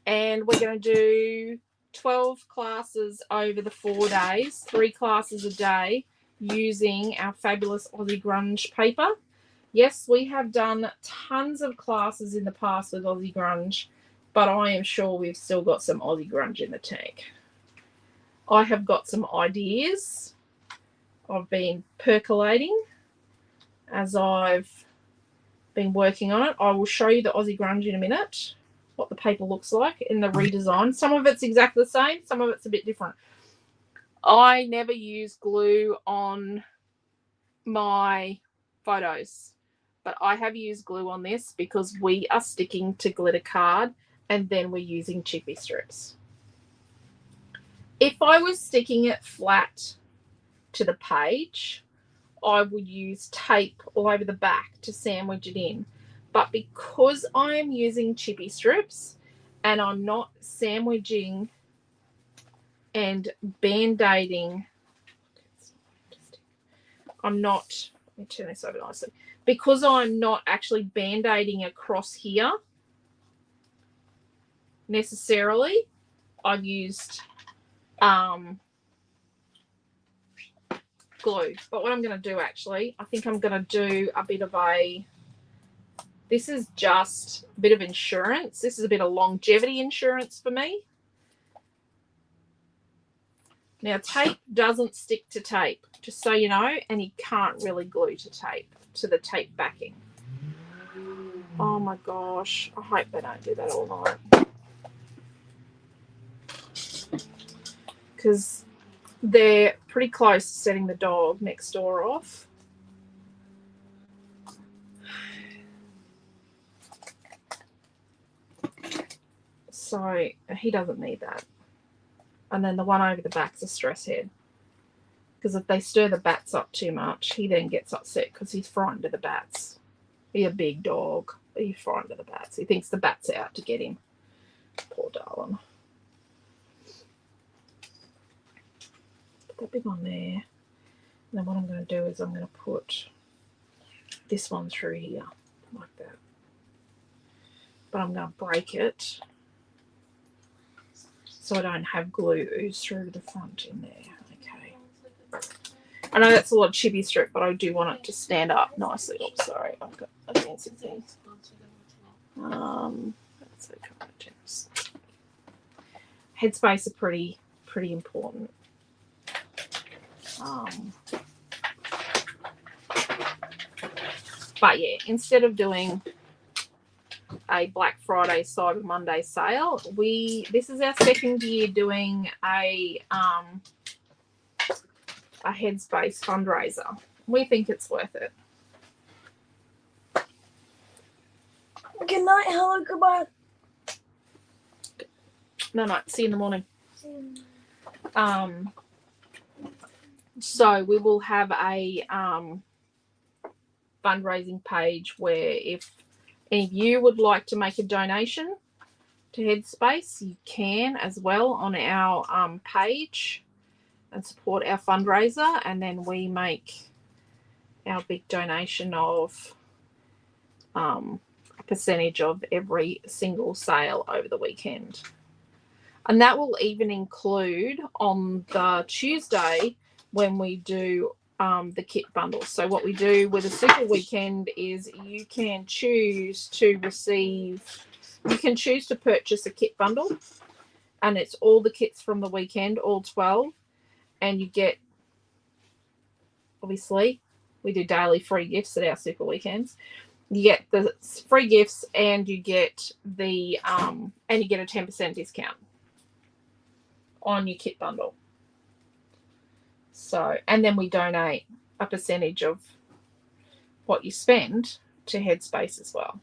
Speaker 1: and we're going to do 12 classes over the 4 days, 3 classes a day, using our fabulous Aussie Grunge paper. Yes, we have done tons of classes in the past with Aussie Grunge, but I am sure we've still got some Aussie Grunge in the tank. I have got some ideas. I've been percolating as I've been working on it. I will show you the Aussie Grunge in a minute, what the paper looks like in the redesign. Some of it's exactly the same, some of it's a bit different. I never use glue on my photos, but I have used glue on this because we are sticking to glitter card and then we're using chippy strips. If I was sticking it flat to the page, I would use tape all over the back to sandwich it in. But because I am using chippy strips and I'm not sandwiching and band-aiding, I'm not, let me turn this over nicely. Because I'm not actually band-aiding across here necessarily, I've used glue. But what I'm going to do actually, I think I'm going to do a bit of a, this is just a bit of insurance. This is a bit of longevity insurance for me. Now, tape doesn't stick to tape, just so you know, and you can't really glue to tape, to the tape backing. Oh my gosh, I hope they don't do that all night. Because they're pretty close to setting the dog next door off. So he doesn't need that. And then the one over the back's a stress head. Because if they stir the bats up too much, he then gets upset because he's frightened of the bats. He's a big dog. He's frightened of the bats. He thinks the bats are out to get him. Poor darling. Put that big one there. And then what I'm going to do is I'm going to put this one through here, like that. But I'm going to break it so I don't have glue ooze through the front in there. Okay. I know that's a lot of chippy strip, but I do want it to stand up nicely. Oh, sorry, I've got a fancy thing. That's okay. Headspace are pretty important. But yeah, instead of doing a Black Friday, Cyber Monday sale, this is our second year doing a Headspace fundraiser. We think it's worth it.
Speaker 3: Good night, hello, goodbye.
Speaker 1: No, see you in the morning. So we will have a fundraising page where if any of you would like to make a donation to Headspace, you can as well on our page and support our fundraiser, and then we make our big donation of a percentage of every single sale over the weekend. And that will even include on the Tuesday when we do the kit bundle. So what we do with a super weekend is you can choose to purchase a kit bundle, and it's all the kits from the weekend, all 12, and you get, obviously, we do daily free gifts at our super weekends. You get the free gifts, and you get the and you get a 10% discount on your kit bundle. So, and then we donate a percentage of what you spend to Headspace as well.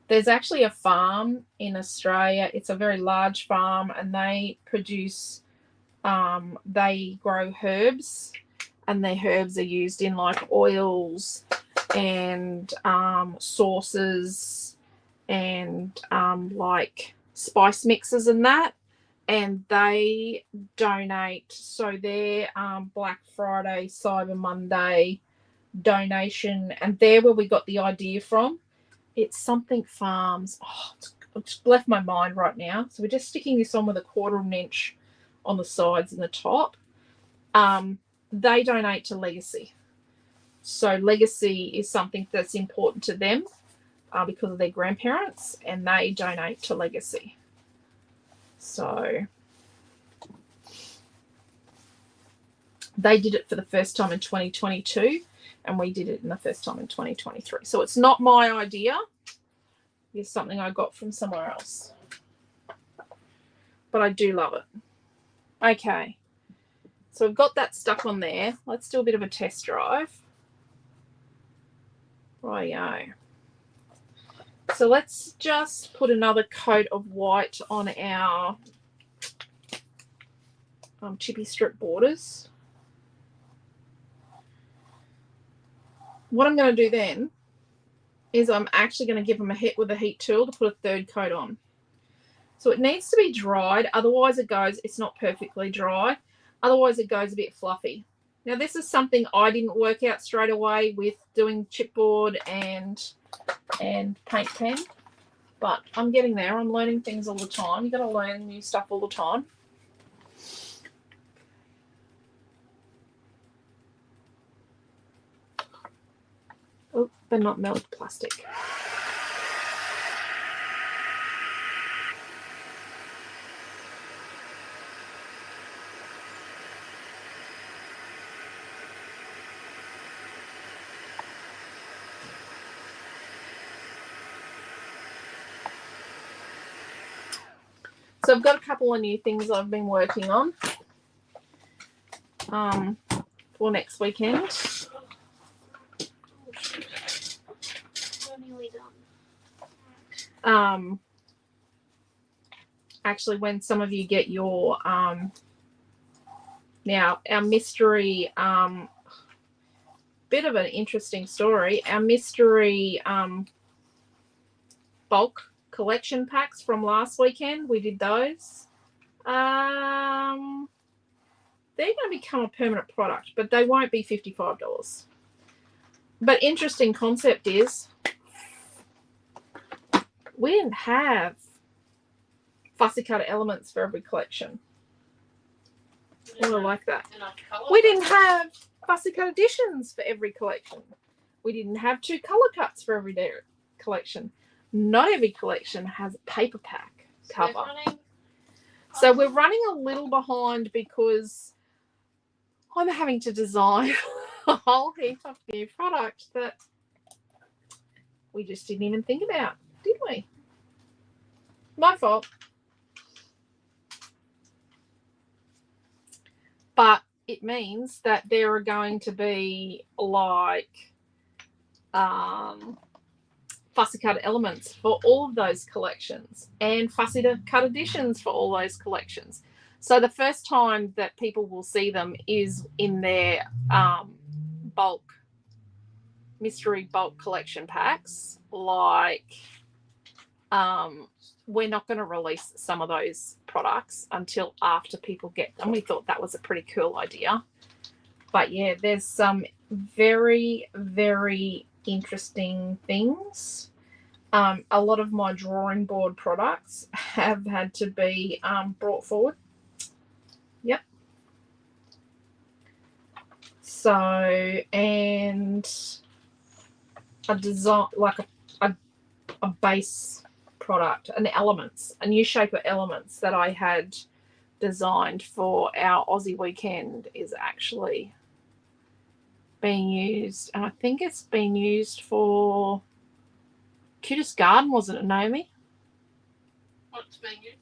Speaker 1: There's actually a farm in Australia. It's a very large farm, and they produce, they grow herbs, and their herbs are used in like oils and sauces and like spice mixes and that. And they donate, so their Black Friday, Cyber Monday donation, and they're where we got the idea from. It's something farms. Oh, it's left my mind right now. So we're just sticking this on with a 1/4 inch on the sides and the top. They donate to Legacy. So Legacy is something that's important to them because of their grandparents, and they donate to Legacy. So they did it for the first time in 2022, and we did it in the first time in 2023. So it's not my idea. It's something I got from somewhere else. But I do love it. Okay. So we've got that stuck on there. Let's do a bit of a test drive. Rightio. So let's just put another coat of white on our chippy strip borders. What I'm going to do then is I'm actually going to give them a hit with a heat tool to put a 3rd coat on. So it needs to be dried, otherwise it's not perfectly dry, otherwise it goes a bit fluffy. Now this is something I didn't work out straight away with doing chipboard and paint pen, but I'm getting there. I'm learning things all the time. You've got to learn new stuff all the time. Oh, they're not melted plastic. So I've got a couple of new things I've been working on for next weekend.
Speaker 3: We're nearly done.
Speaker 1: Actually, when some of you get your now our mystery bit of an interesting story. Our mystery bulk collection packs from last weekend, we did those. They're going to become a permanent product, but they won't be $55. But interesting concept is we didn't have fussy cutter elements for every collection. Oh, I like that. We didn't have fussy cut editions for every collection. We didn't have 2 color cuts for every collection. Not every collection has a paper pack cover. So we're running a little behind because I'm having to design a whole heap of new product that we just didn't even think about, did we? My fault. But it means that there are going to be like fussy cut elements for all of those collections and fussy cut editions for all those collections. So the first time that people will see them is in their mystery bulk collection packs. Like we're not going to release some of those products until after people get them. We thought that was a pretty cool idea. But yeah, there's some very, very interesting things. A lot of my drawing board products have had to be brought forward. Yep. So, and a design, like a base product, a new shape of elements that I had designed for our Aussie weekend is actually being used, and I think it's been used for Cutest Garden, wasn't it, Naomi?
Speaker 3: What's being used?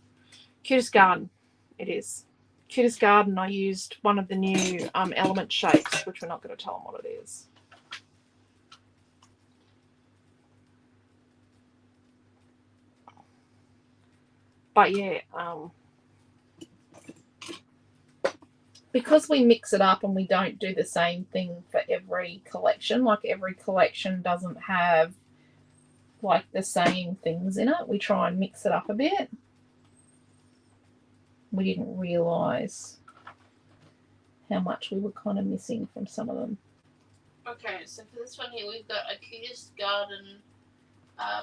Speaker 1: Cutest Garden, it is. Cutest Garden, I used one of the new element shapes, which we're not going to tell them what it is. But yeah, because we mix it up and we don't do the same thing for every collection, like every collection doesn't have like the same things in it, we try and mix it up a bit. We didn't realise how much we were kind of missing from some of them.
Speaker 3: Okay, so for this one here, we've got a Cutest Garden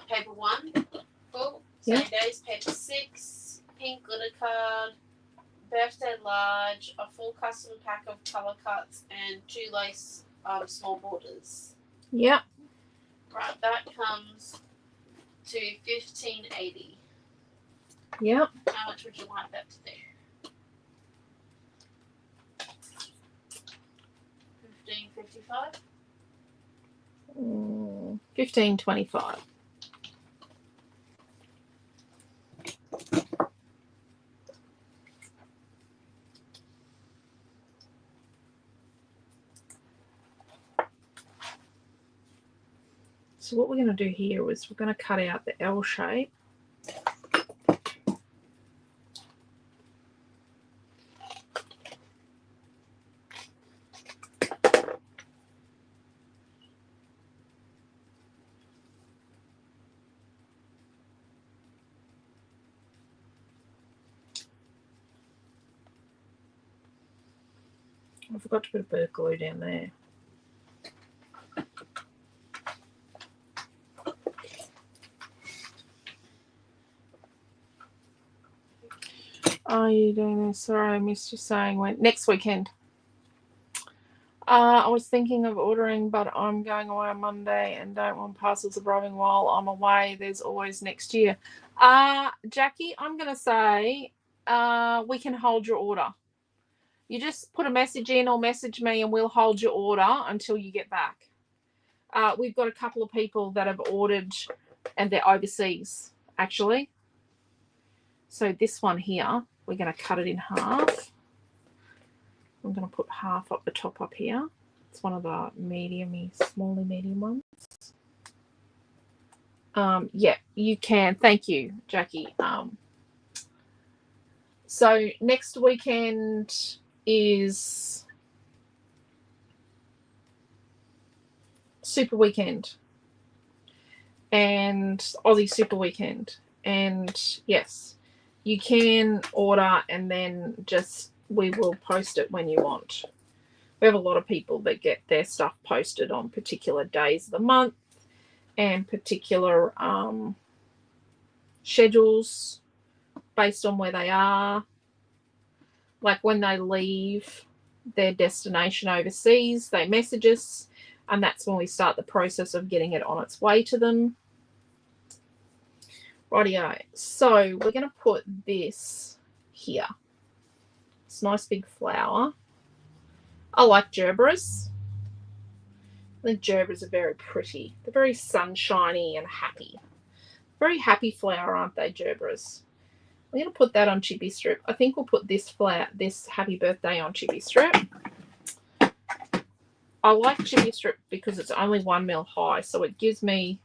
Speaker 3: paper 1, full,
Speaker 1: Yeah.
Speaker 3: Sunny Days paper 6, pink glitter card, birthday large, a full custom pack of colour cuts, and 2 lace small borders.
Speaker 1: Yep.
Speaker 3: Right, that comes to $15.80.
Speaker 1: Yep.
Speaker 3: How much would you like that to do? $15.55.
Speaker 1: $15.25. So what we're going to do here is we're going to cut out the L shape. I forgot to put a bit of glue down there. Are you doing this? Sorry, I missed you saying when. Next weekend. I was thinking of ordering, but I'm going away on Monday and don't want parcels arriving while I'm away. There's always next year. Jackie, I'm going to say we can hold your order. You just put a message in or message me and we'll hold your order until you get back. We've got a couple of people that have ordered and they're overseas, actually. So this one here, we're going to cut it in half. I'm going to put half up the top up here. It's one of the smally medium ones. Yeah, you can. Thank you, Jackie. So next weekend is Super Weekend and Aussie Super Weekend. And yes, you can order and then just we will post it when you want. We have a lot of people that get their stuff posted on particular days of the month and particular schedules based on where they are. Like when they leave their destination overseas, they message us, and that's when we start the process of getting it on its way to them. Rightio. So we're going to put this here. It's a nice big flower. I like gerberas. I think gerberas are very pretty. They're very sunshiny and happy. Very happy flower, aren't they, gerberas? We're going to put that on chippy strip. I think we'll put this flower, this happy birthday on chippy strip. I like chippy strip because it's only 1 mil high, so it gives me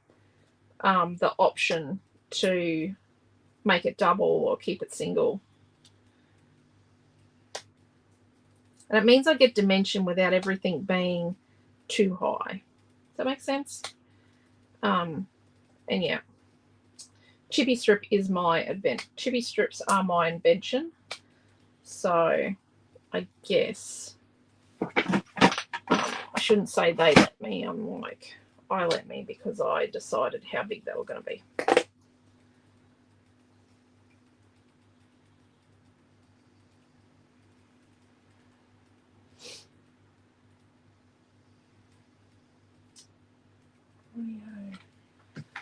Speaker 1: the option to make it double or keep it single. And it means I get dimension without everything being too high. Does that make sense? And yeah, chippy strip is my chippy strips are my invention. So I guess shouldn't say they let me. I'm like, I let me because I decided how big they were going to be.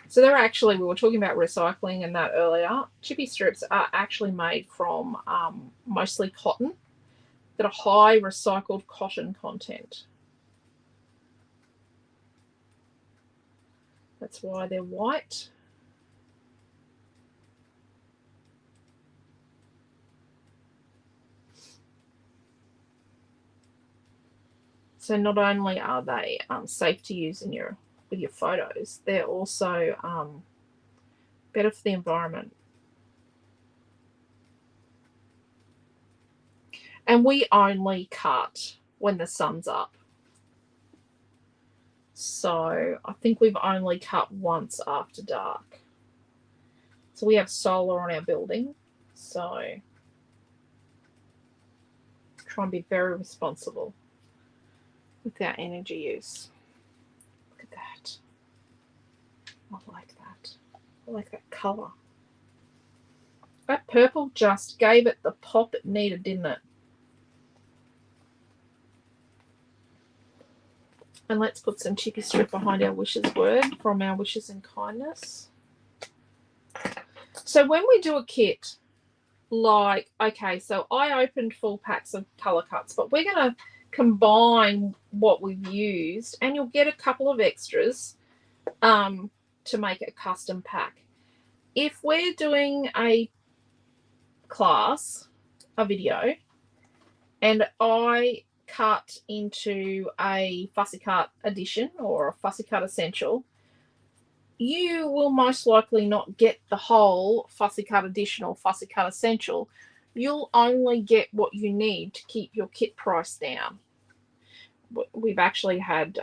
Speaker 1: So they're actually, we were talking about recycling and that earlier. Chippy strips are actually made from mostly cotton, that are high recycled cotton content. That's why they're white. So not only are they safe to use in with your photos, they're also better for the environment. And we only cut when the sun's up. So I think we've only cut once after dark. So we have solar on our building. So try and be very responsible with our energy use. Look at that. I like that. I like that colour. That purple just gave it the pop it needed, didn't it? And let's put some chippy strip behind our wishes word from our wishes and kindness. So when we do a kit, like, okay, so I opened full packs of colour cuts, but we're going to combine what we've used, and you'll get a couple of extras to make it a custom pack. If we're doing a class, a video, and I cut into a fussy cut edition or a fussy cut essential, you will most likely not get the whole fussy cut edition or fussy cut essential. You'll only get what you need to keep your kit price down. We've actually had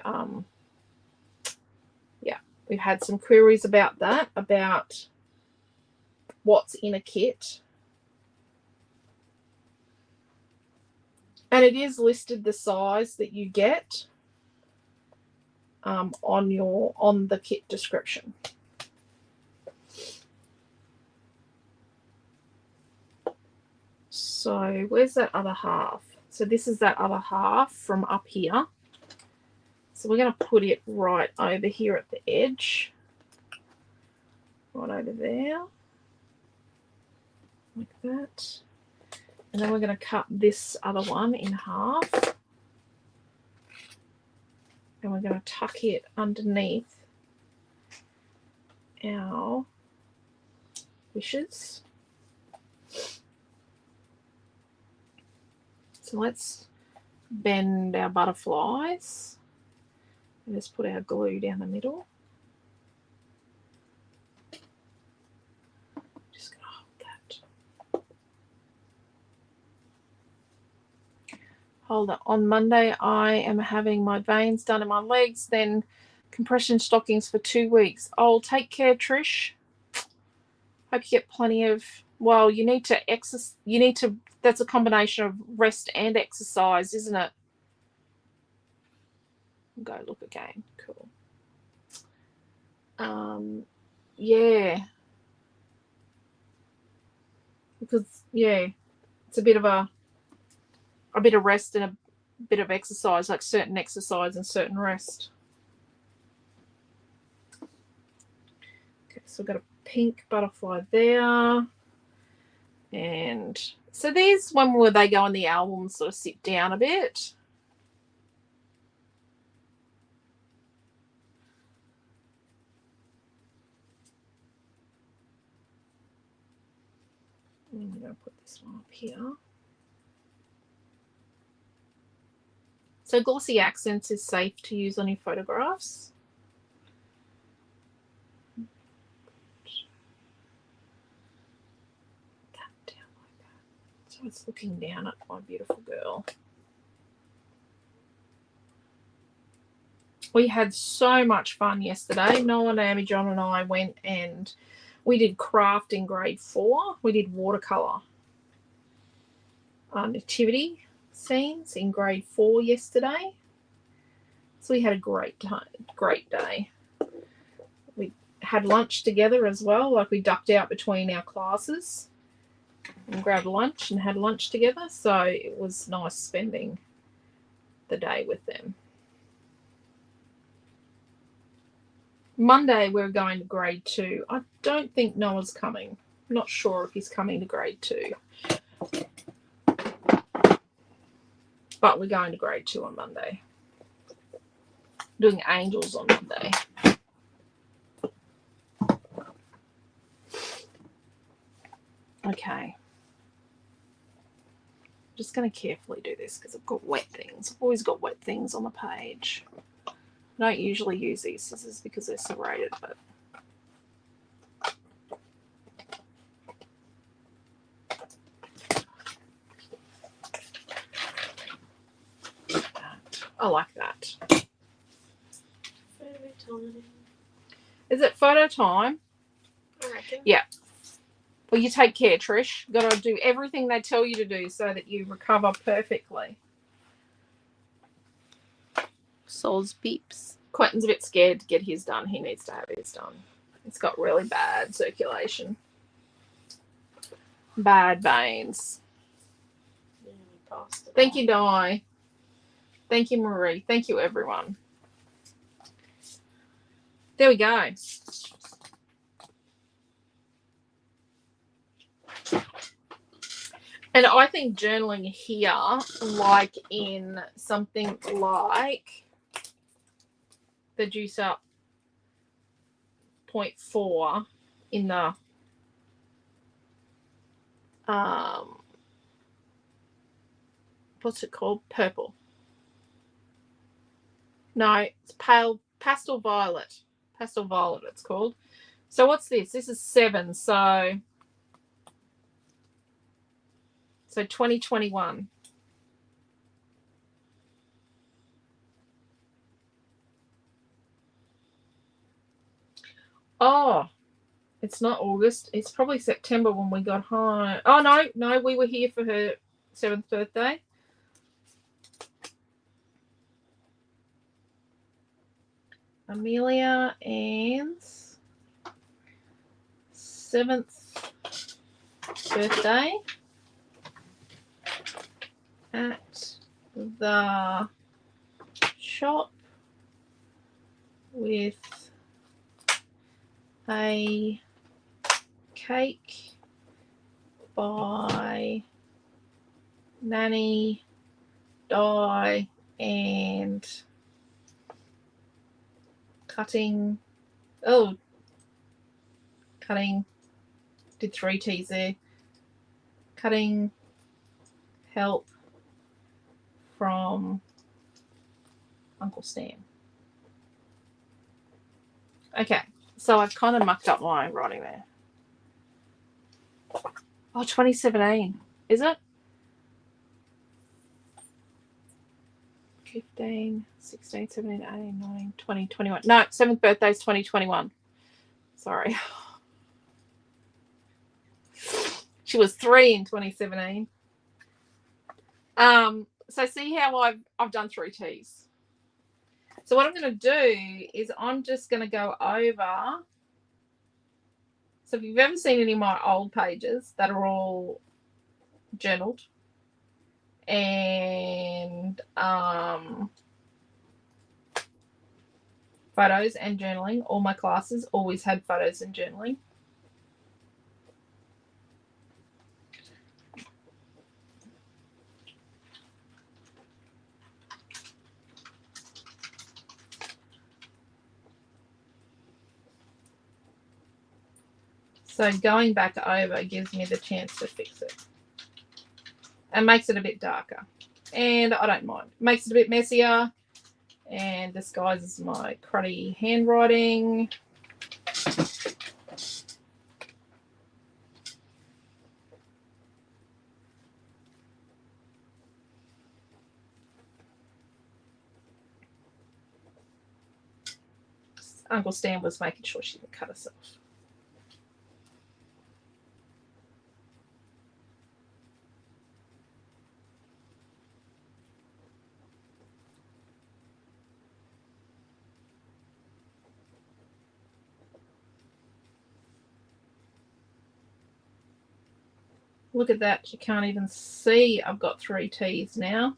Speaker 1: we've had some queries about that, about what's in a kit. And it is listed the size that you get on the kit description. So where's that other half? So this is that other half from up here. So we're going to put it right over here at the edge. Right over there. Like that. And then we're going to cut this other one in half. And we're going to tuck it underneath our wishes. So let's bend our butterflies and just put our glue down the middle. Just going to hold that. Hold it. On Monday, I am having my veins done in my legs, then compression stockings for 2 weeks. Oh, take care, Trish. Hope you get plenty of, well, you need to exercise. That's a combination of rest and exercise, isn't it? Go look again. Cool. Yeah. Because, yeah, it's a bit of rest and a bit of exercise, like certain exercise and certain rest. Okay, so we've got a pink butterfly there. And so these, when will they go in the album, sort of sit down a bit? And I'm going to put this one up here. So glossy accents is safe to use on your photographs. So it's looking down at my beautiful girl. We had so much fun yesterday. Noah, Naomi, John and I went and we did craft in grade 4. We did watercolour nativity scenes in grade 4 yesterday. So we had a great time, great day. We had lunch together as well. Like we ducked out between our classes and grabbed lunch and had lunch together. So it was nice spending the day with them. Monday we're going to grade 2. I don't think Noah's coming. I'm not sure if he's coming to grade 2. But we're going to grade 2 on Monday. Doing angels on Monday. Okay. I'm just going to carefully do this because I've got wet things. I've always got wet things on the page. I don't usually use these scissors because they're serrated, but I like that.
Speaker 3: Photo time.
Speaker 1: Is it photo time?
Speaker 3: I reckon.
Speaker 1: Yeah. Well, you take care, Trish. Got to do everything they tell you to do so that you recover perfectly.
Speaker 3: Sol's beeps.
Speaker 1: Quentin's a bit scared to get his done. He needs to have his done. He's got really bad circulation. Bad veins. Thank you, Di. Thank you, Marie. Thank you, everyone. There we go. And I think journaling here, like in something like the Juice Up 0.4 in the what's it called? Purple. No, it's pale pastel violet. Pastel violet it's called. So what's this? This is 7. So 2021. Oh, it's not August. It's probably September when we got home. Oh, no, we were here for her 7th birthday. Amelia Ann's 7th birthday at the shop with a cake by Nanny, Di, and cutting, did 3 T's there, cutting help from Uncle Sam. Okay, so I've kind of mucked up my writing there. Oh, 2017, is it? 15, 16, 17, 18, 19, 20, 21. No, 7th birthday is 2021. Sorry. She was 3 in 2017. So see how I've done 3 T's. So what I'm going to do is I'm just going to go over. So if you've ever seen any of my old pages that are all journaled and photos and journaling, all my classes always had photos and journaling. So going back over gives me the chance to fix it. And makes it a bit darker. And I don't mind. Makes it a bit messier. And disguises my cruddy handwriting. Uncle Stan was making sure she didn't cut herself. Look at that. You can't even see I've got 3 T's now.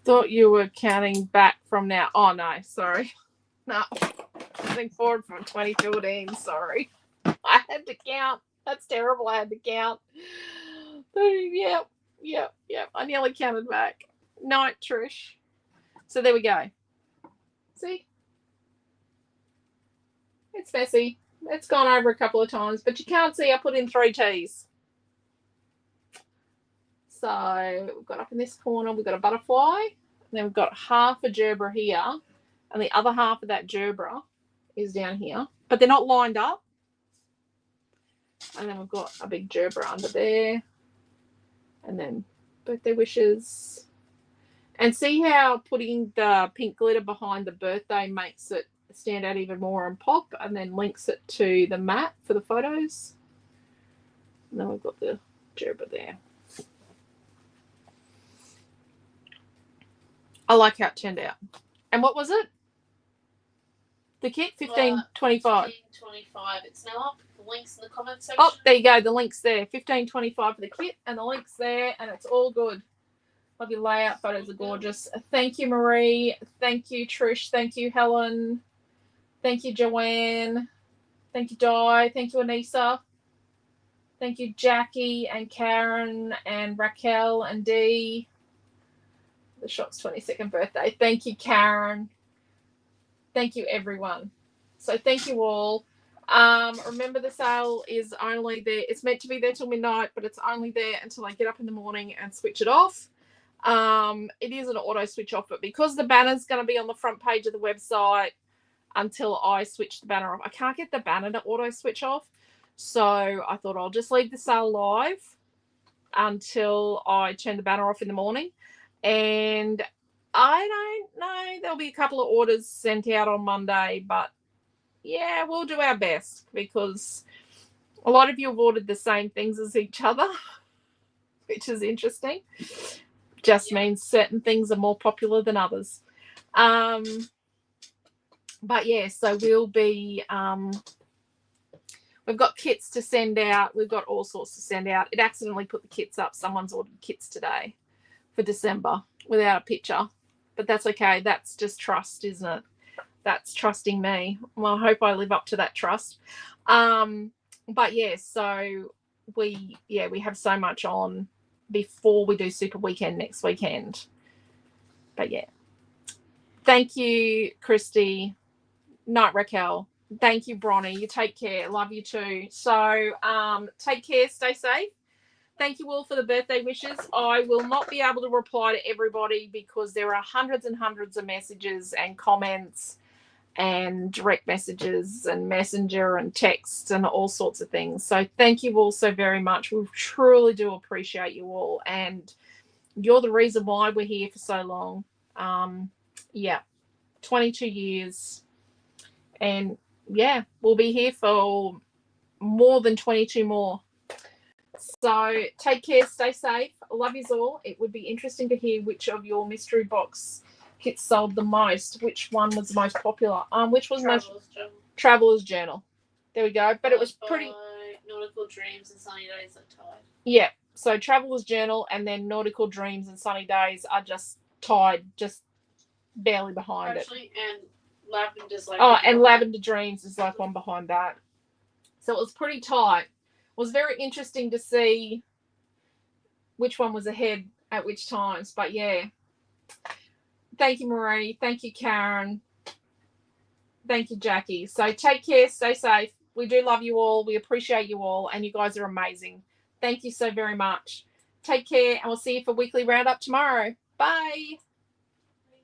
Speaker 1: Thought you were counting back from now. Oh, no, sorry. No, counting forward from 2014. Sorry. I had to count. That's terrible. I had to count. Yep. I nearly counted back. Night, Trish. So there we go. See? It's messy. It's gone over a couple of times, but you can't see I put in 3 T's. So we've got up in this corner, we've got a butterfly, and then we've got half a gerbera here, and the other half of that gerbera is down here, but they're not lined up. And then we've got a big gerbera under there, and then birthday wishes. And see how putting the pink glitter behind the birthday makes it stand out even more and pop, and then links it to the mat for the photos. And then we've got the gerbera there. I like how it turned out. And what was it? The kit? 15.25.
Speaker 3: 15.25. It's now up. The links in the comment section.
Speaker 1: Oh, there you go. The link's there. 15.25 for the kit, and the link's there, and it's all good. Love your layout. Photos are gorgeous. Thank you, Marie. Thank you, Trish. Thank you, Helen. Thank you, Joanne. Thank you, Di. Thank you, Anissa. Thank you, Jackie and Karen and Raquel and Dee. The shop's 22nd birthday. Thank you, Karen. Thank you, everyone. So thank you all. Remember, the sale is only there. It's meant to be there till midnight, but it's only there until I get up in the morning and switch it off. It is an auto switch off, but because the banner's going to be on the front page of the website until I switch the banner off, I can't get the banner to auto switch off. So I thought I'll just leave the sale live until I turn the banner off in the morning. And I don't know, there'll be a couple of orders sent out on Monday, but yeah, we'll do our best because a lot of you have ordered the same things as each other, which is interesting. Just means certain things are more popular than others. But yeah, so we'll be, we've got kits to send out. We've got all sorts to send out. It accidentally put the kits up. Someone's ordered kits today for December without a picture, but that's okay. That's just trust, isn't it? That's trusting me. Well, I hope I live up to that trust. But yeah, so we have so much on before we do Super Weekend next weekend. But yeah, thank you, Christy. Night, Raquel. Thank you, Bronnie. You take care. Love you too. So take care. Stay safe. Thank you all for the birthday wishes. I will not be able to reply to everybody because there are hundreds and hundreds of messages and comments and direct messages and messenger and texts and all sorts of things. So thank you all so very much. We truly do appreciate you all. And you're the reason why we're here for so long. 22 years. And yeah, we'll be here for more than 22 more. So take care, stay safe. Love yous all. It would be interesting to hear which of your mystery box kits sold the most. Which one was the most popular? Which was Traveler's Journal. There we go. But it was pretty.
Speaker 3: Nautical Dreams and Sunny Days are tied.
Speaker 1: Yeah. So Traveler's Journal and then Nautical Dreams and Sunny Days are just tied, just barely behind it.
Speaker 3: And Lavender's like.
Speaker 1: Oh, and Lavender Dreams is like one behind that. So it was pretty tight. It was very interesting to see which one was ahead at which times. But yeah, thank you, Marie. Thank you, Karen. Thank you, Jackie. So take care, stay safe. We do love you all. We appreciate you all, and you guys are amazing. Thank you so very much. Take care, and we'll see you for weekly roundup tomorrow. Bye.